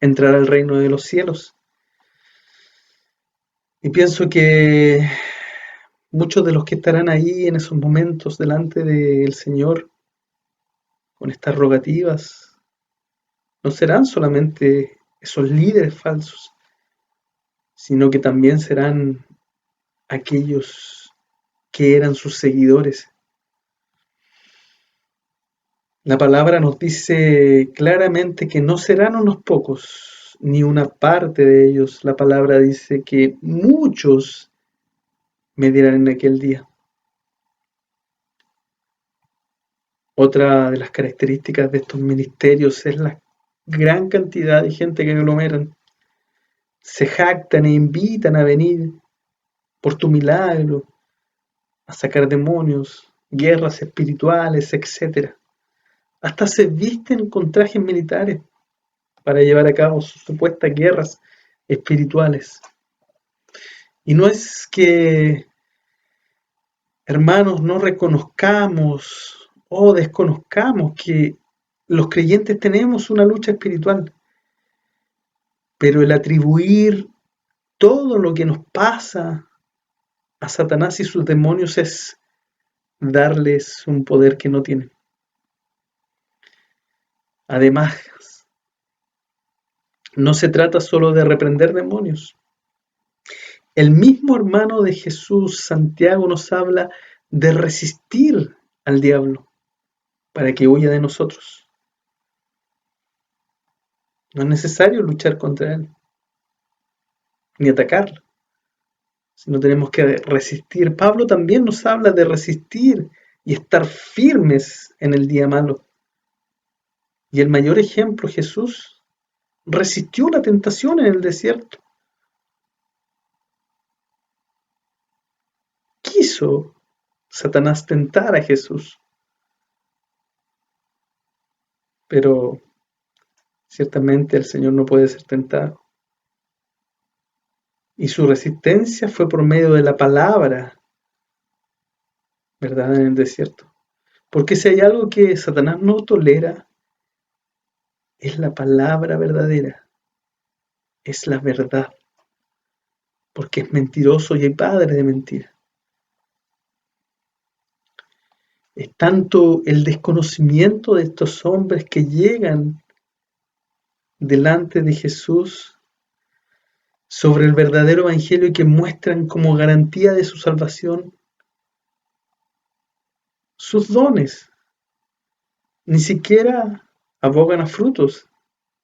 entrar al reino de los cielos. Y pienso que muchos de los que estarán ahí en esos momentos delante del Señor con estas rogativas no serán solamente esos líderes falsos, sino que también serán aquellos que eran sus seguidores. La palabra nos dice claramente que no serán unos pocos, ni una parte de ellos. La palabra dice que muchos me dirán en aquel día. Otra de las características de estos ministerios es la gran cantidad de gente que aglomeran. Se jactan e invitan a venir por tu milagro, a sacar demonios, guerras espirituales, etc. Hasta se visten con trajes militares para llevar a cabo sus supuestas guerras espirituales. Y no es que, hermanos, no reconozcamos o desconozcamos que los creyentes tenemos una lucha espiritual, pero el atribuir todo lo que nos pasa a Satanás y sus demonios es darles un poder que no tienen. Además, no se trata solo de reprender demonios. El mismo hermano de Jesús, Santiago, nos habla de resistir al diablo para que huya de nosotros. No es necesario luchar contra él, ni atacarlo, sino tenemos que resistir. Pablo también nos habla de resistir y estar firmes en el día malo. Y el mayor ejemplo, Jesús, resistió la tentación en el desierto. Quiso Satanás tentar a Jesús, pero ciertamente el Señor no puede ser tentado. Y su resistencia fue por medio de la palabra, ¿verdad? En el desierto. Porque si hay algo que Satanás no tolera, es la palabra verdadera, es la verdad, porque es mentiroso y es padre de mentira. Es tanto el desconocimiento de estos hombres que llegan delante de Jesús sobre el verdadero evangelio y que muestran como garantía de su salvación sus dones. Ni siquiera abogan a frutos,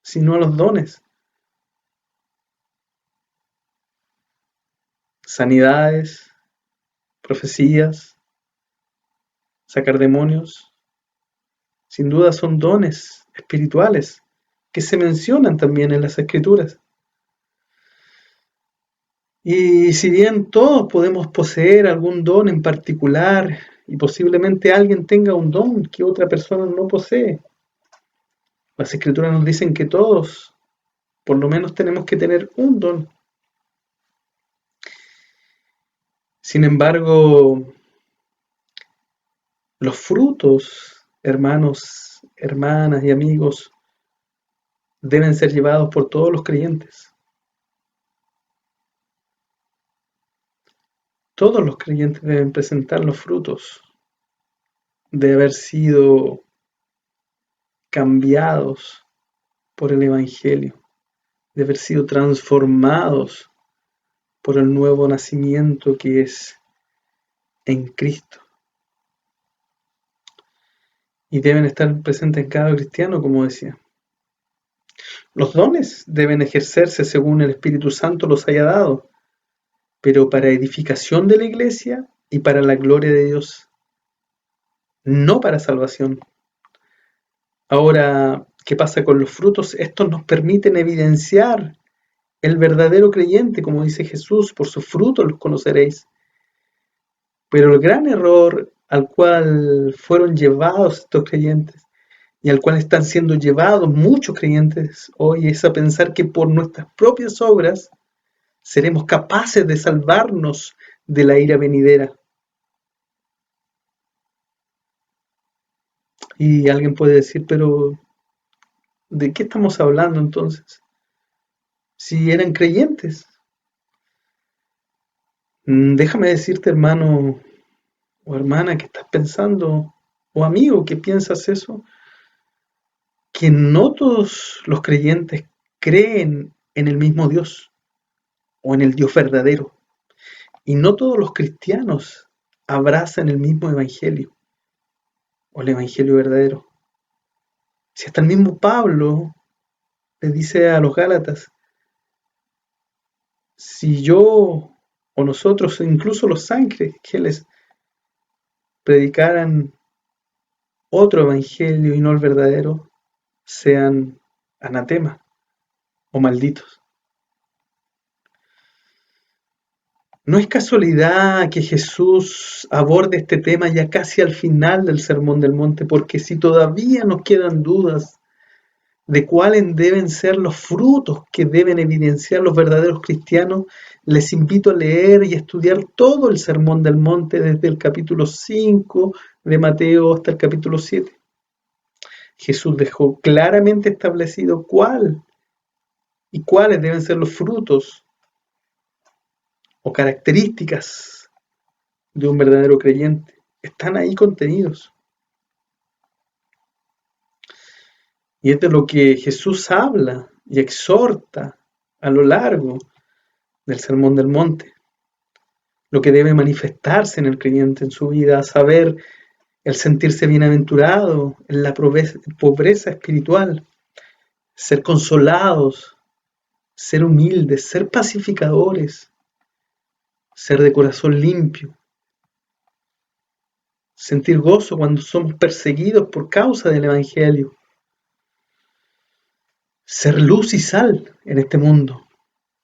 sino a los dones. Sanidades, profecías, sacar demonios, sin duda son dones espirituales que se mencionan también en las Escrituras. Y si bien todos podemos poseer algún don en particular y posiblemente alguien tenga un don que otra persona no posee. Las Escrituras nos dicen que todos, por lo menos, tenemos que tener un don. Sin embargo, los frutos, hermanos, hermanas y amigos, deben ser llevados por todos los creyentes. Todos los creyentes deben presentar los frutos de haber sido cambiados por el Evangelio, de haber sido transformados por el nuevo nacimiento que es en Cristo. Y deben estar presentes en cada cristiano, como decía. Los dones deben ejercerse según el Espíritu Santo los haya dado, pero para edificación de la iglesia y para la gloria de Dios, no para salvación. Ahora, ¿qué pasa con los frutos? Estos nos permiten evidenciar el verdadero creyente, como dice Jesús, por sus frutos los conoceréis. Pero el gran error al cual fueron llevados estos creyentes y al cual están siendo llevados muchos creyentes hoy es a pensar que por nuestras propias obras seremos capaces de salvarnos de la ira venidera. Y alguien puede decir, pero ¿de qué estamos hablando entonces? Si eran creyentes. Déjame decirte, hermano o hermana, que estás pensando, o amigo, que piensas eso, que no todos los creyentes creen en el mismo Dios o en el Dios verdadero. Y no todos los cristianos abrazan el mismo evangelio o el evangelio verdadero. Si hasta el mismo Pablo le dice a los Gálatas, si yo o nosotros, incluso los ángeles, predicaran otro evangelio y no el verdadero, sean anatema o malditos. No es casualidad que Jesús aborde este tema ya casi al final del Sermón del Monte, porque si todavía nos quedan dudas de cuáles deben ser los frutos que deben evidenciar los verdaderos cristianos, les invito a leer y estudiar todo el Sermón del Monte desde el capítulo 5 de Mateo hasta el capítulo 7. Jesús dejó claramente establecido cuál y cuáles deben ser los frutos o características de un verdadero creyente. Están ahí contenidos. Y es de lo que Jesús habla y exhorta a lo largo del Sermón del Monte. Lo que debe manifestarse en el creyente en su vida, saber el sentirse bienaventurado en la pobreza espiritual, ser consolados, ser humildes, ser pacificadores, ser de corazón limpio, sentir gozo cuando somos perseguidos por causa del Evangelio, ser luz y sal en este mundo,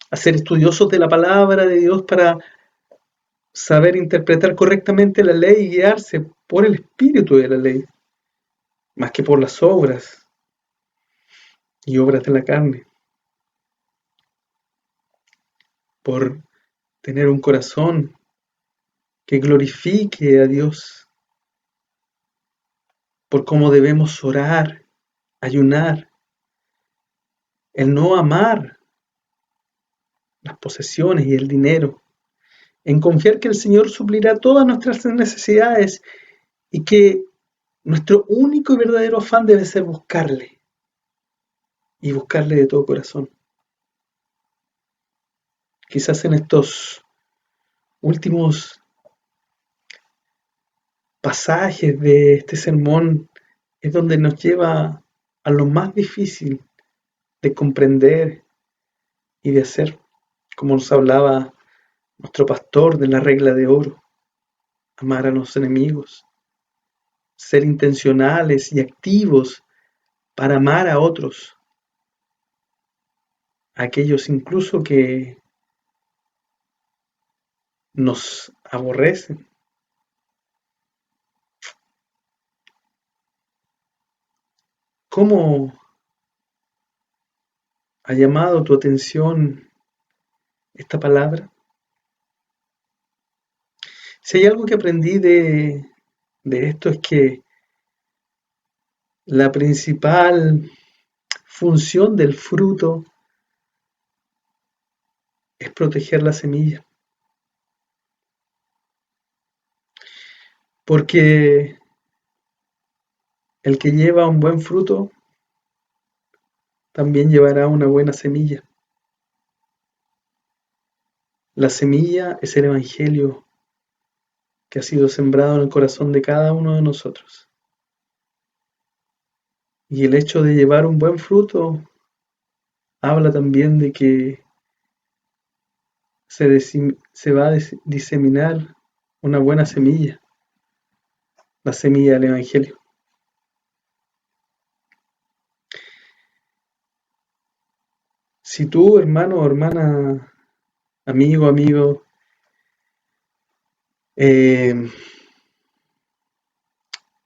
a ser estudiosos de la palabra de Dios para saber interpretar correctamente la ley y guiarse por el espíritu de la ley, más que por las obras y obras de la carne, por tener un corazón que glorifique a Dios, por cómo debemos orar, ayunar, el no amar las posesiones y el dinero, en confiar que el Señor suplirá todas nuestras necesidades y que nuestro único y verdadero afán debe ser buscarle y buscarle de todo corazón. Quizás en estos últimos pasajes de este sermón es donde nos lleva a lo más difícil de comprender y de hacer, como nos hablaba nuestro pastor de la regla de oro: amar a los enemigos, ser intencionales y activos para amar a otros, a aquellos incluso que nos aborrecen. ¿Cómo ha llamado tu atención esta palabra? Si hay algo que aprendí de esto es que la principal función del fruto es proteger la semilla. Porque el que lleva un buen fruto también llevará una buena semilla. La semilla es el Evangelio que ha sido sembrado en el corazón de cada uno de nosotros. Y el hecho de llevar un buen fruto habla también de que se va a diseminar una buena semilla, la semilla del Evangelio. Si tú, hermano o hermana, amigo,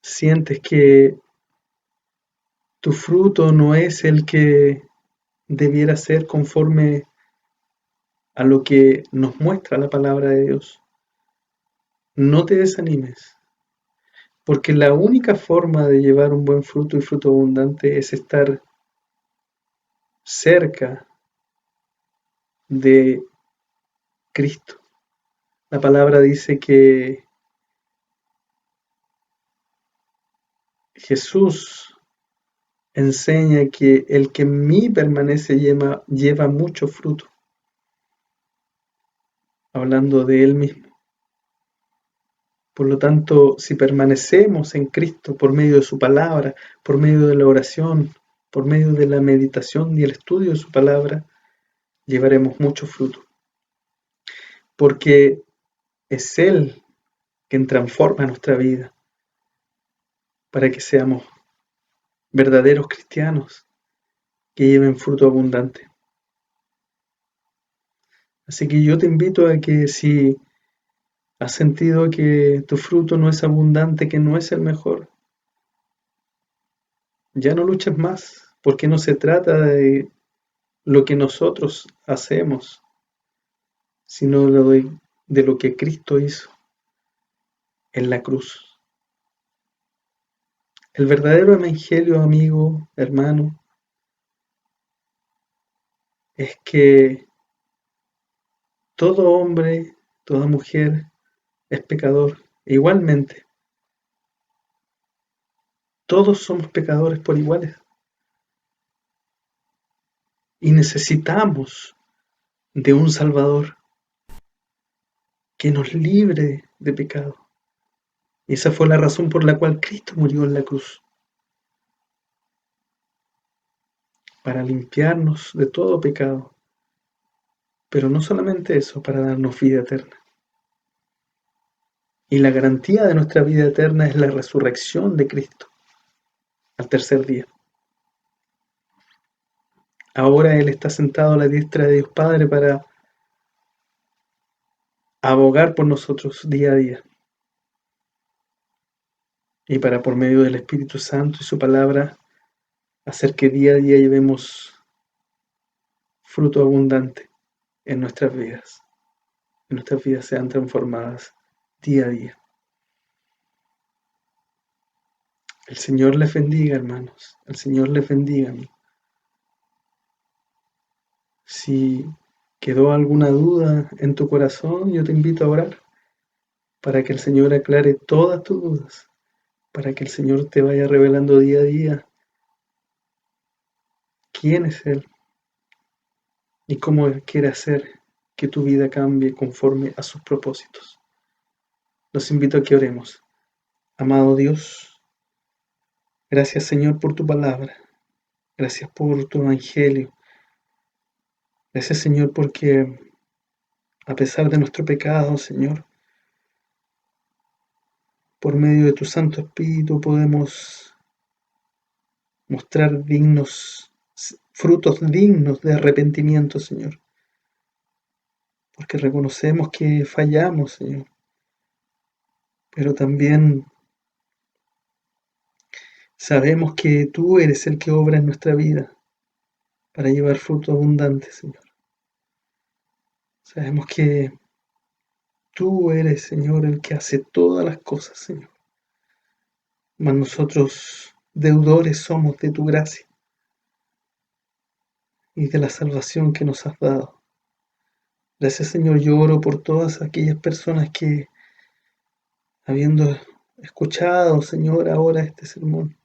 sientes que tu fruto no es el que debiera ser conforme a lo que nos muestra la palabra de Dios, no te desanimes, porque la única forma de llevar un buen fruto y fruto abundante es estar cerca de Cristo. La palabra dice que Jesús enseña que el que en mí permanece lleva mucho fruto, hablando de Él mismo. Por lo tanto, si permanecemos en Cristo por medio de su palabra, por medio de la oración, por medio de la meditación y el estudio de su palabra, llevaremos mucho fruto. Porque es Él quien transforma nuestra vida para que seamos verdaderos cristianos que lleven fruto abundante. Así que yo te invito a que si has sentido que tu fruto no es abundante, que no es el mejor, ya no luches más, porque no se trata de lo que nosotros hacemos, sino de lo que Cristo hizo en la cruz. El verdadero evangelio, amigo, hermano, es que todo hombre, toda mujer es pecador. E igualmente, todos somos pecadores por iguales. Y necesitamos de un Salvador que nos libre de pecado. Y esa fue la razón por la cual Cristo murió en la cruz. Para limpiarnos de todo pecado. Pero no solamente eso, para darnos vida eterna. Y la garantía de nuestra vida eterna es la resurrección de Cristo al tercer día. Ahora Él está sentado a la diestra de Dios Padre para abogar por nosotros día a día. Y para por medio del Espíritu Santo y su palabra hacer que día a día llevemos fruto abundante en nuestras vidas. Que nuestras vidas sean transformadas día a día. El Señor les bendiga, hermanos. El Señor les bendiga. Si quedó alguna duda en tu corazón, yo te invito a orar para que el Señor aclare todas tus dudas, para que el Señor te vaya revelando día a día quién es Él y cómo quiere hacer que tu vida cambie conforme a sus propósitos. Los invito a que oremos. Amado Dios, gracias Señor por tu palabra, gracias por tu evangelio, gracias Señor porque a pesar de nuestro pecado, Señor, por medio de tu Santo Espíritu podemos mostrar frutos dignos de arrepentimiento, Señor, porque reconocemos que fallamos, Señor, pero también Sabemos que tú eres el que obra en nuestra vida para llevar fruto abundante, Señor. Sabemos que tú eres, Señor, el que hace todas las cosas, Señor. Mas nosotros deudores somos de tu gracia y de la salvación que nos has dado. Gracias, Señor, yo oro por todas aquellas personas que, habiendo escuchado, Señor, ahora este sermón,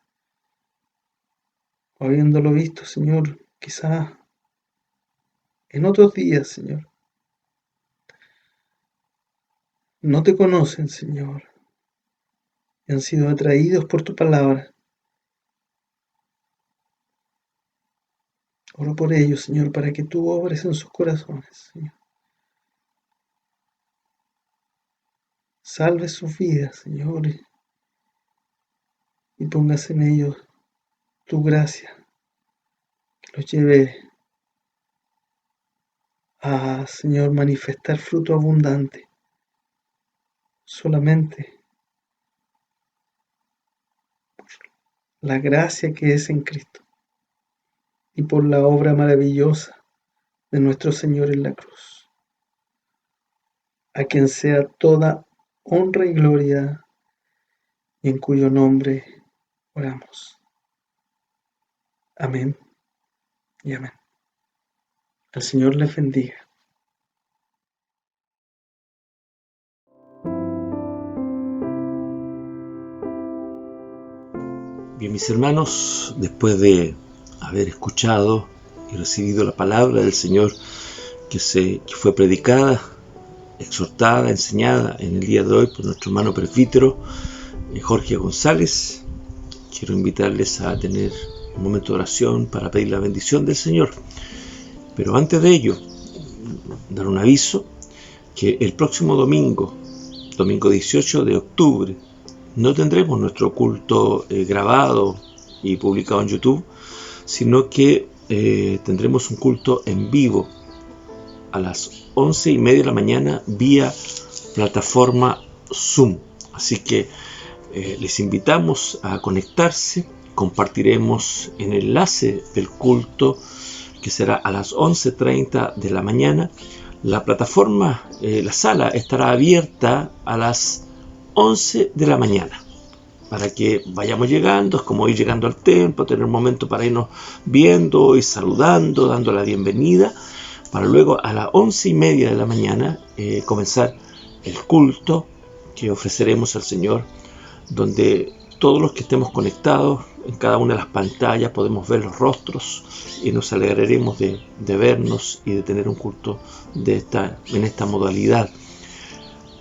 o habiéndolo visto, Señor, quizás en otros días, Señor, no te conocen, Señor, y han sido atraídos por tu palabra. Oro por ellos, Señor, para que tú obres en sus corazones, Señor. Salve sus vidas, Señor, y pongas en ellos tu gracia, que los lleve a, Señor, manifestar fruto abundante, solamente por la gracia que es en Cristo y por la obra maravillosa de nuestro Señor en la cruz, a quien sea toda honra y gloria, y en cuyo nombre oramos. Amén y amén. El Señor les bendiga. Bien, mis hermanos, después de haber escuchado y recibido la palabra del Señor que fue predicada, exhortada, enseñada en el día de hoy por nuestro hermano presbítero Jorge González, quiero invitarles a tener un momento de oración para pedir la bendición del Señor. Pero antes de ello, dar un aviso que el próximo domingo 18 de octubre, no tendremos nuestro culto grabado y publicado en YouTube, sino que tendremos un culto en vivo a las 11:30 de la mañana vía plataforma Zoom. Así que les invitamos a conectarse. Compartiremos el enlace del culto, que será a las 11:30 de la mañana. La plataforma, la sala estará abierta a las 11 de la mañana, para que vayamos llegando. Es como ir llegando al templo, tener un momento para irnos viendo y saludando, dando la bienvenida, para luego a las 11:30 de la mañana comenzar el culto que ofreceremos al Señor, donde todos los que estemos conectados en cada una de las pantallas podemos ver los rostros y nos alegraremos de vernos y de tener un culto en esta modalidad.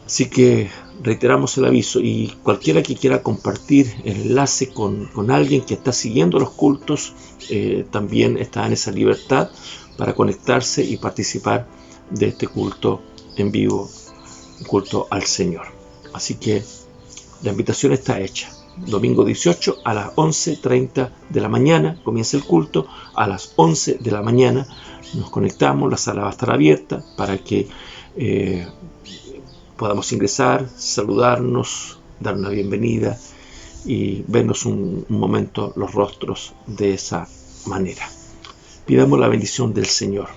Así que reiteramos el aviso, y cualquiera que quiera compartir el enlace con alguien que está siguiendo los cultos, también está en esa libertad para conectarse y participar de este culto en vivo, un culto al Señor. Así que la invitación está hecha. Domingo 18 a las 11:30 de la mañana comienza el culto. A las 11 de la mañana nos conectamos, la sala va a estar abierta para que podamos ingresar, saludarnos, dar una bienvenida y vernos un momento los rostros de esa manera. Pidamos la bendición del Señor.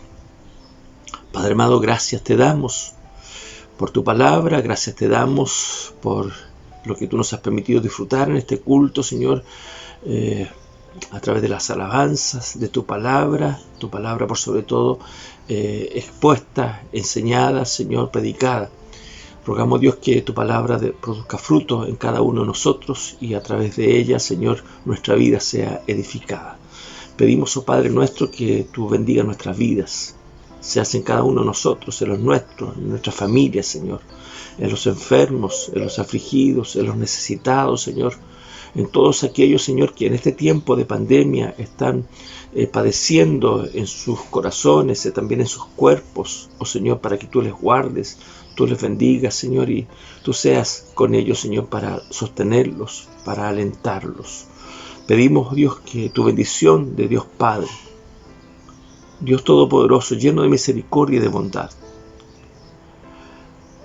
Padre amado, gracias te damos por tu palabra, gracias te damos por lo que tú nos has permitido disfrutar en este culto, Señor, a través de las alabanzas de tu palabra por sobre todo expuesta, enseñada, Señor, predicada. Rogamos, Dios, que tu palabra produzca fruto en cada uno de nosotros y a través de ella, Señor, nuestra vida sea edificada. Pedimos, oh Padre nuestro, que tú bendiga nuestras vidas, seas en cada uno de nosotros, en los nuestros, en nuestras familias, Señor, en los enfermos, en los afligidos, en los necesitados, Señor, en todos aquellos, Señor, que en este tiempo de pandemia están padeciendo en sus corazones, también en sus cuerpos, oh Señor, para que tú les guardes, tú les bendigas, Señor, y tú seas con ellos, Señor, para sostenerlos, para alentarlos. Pedimos, Dios, que tu bendición de Dios Padre, Dios Todopoderoso, lleno de misericordia y de bondad.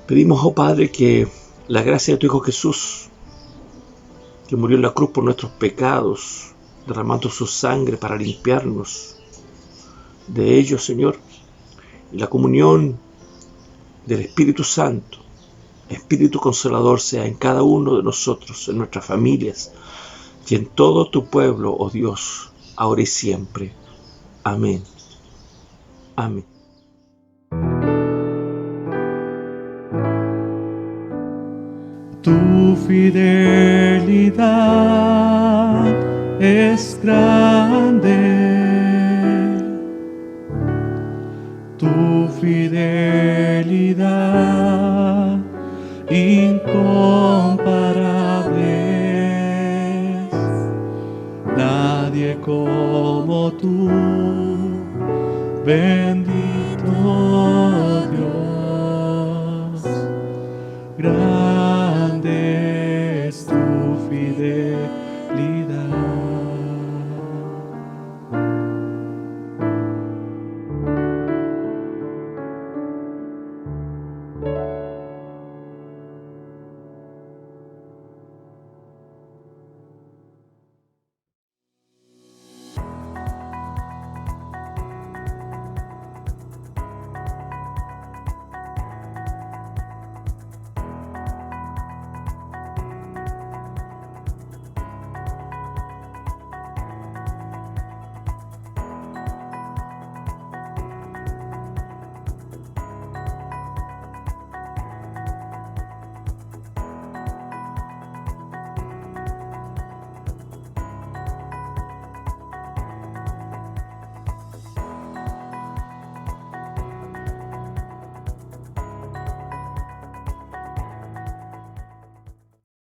Pedimos, oh Padre, que la gracia de tu Hijo Jesús, que murió en la cruz por nuestros pecados, derramando su sangre para limpiarnos de ellos, Señor, y la comunión del Espíritu Santo, Espíritu Consolador, sea en cada uno de nosotros, en nuestras familias y en todo tu pueblo, oh Dios, ahora y siempre. Amén. Amén. Tu fidelidad es grande, tu fidelidad incomparable. Nadie como tú, bendito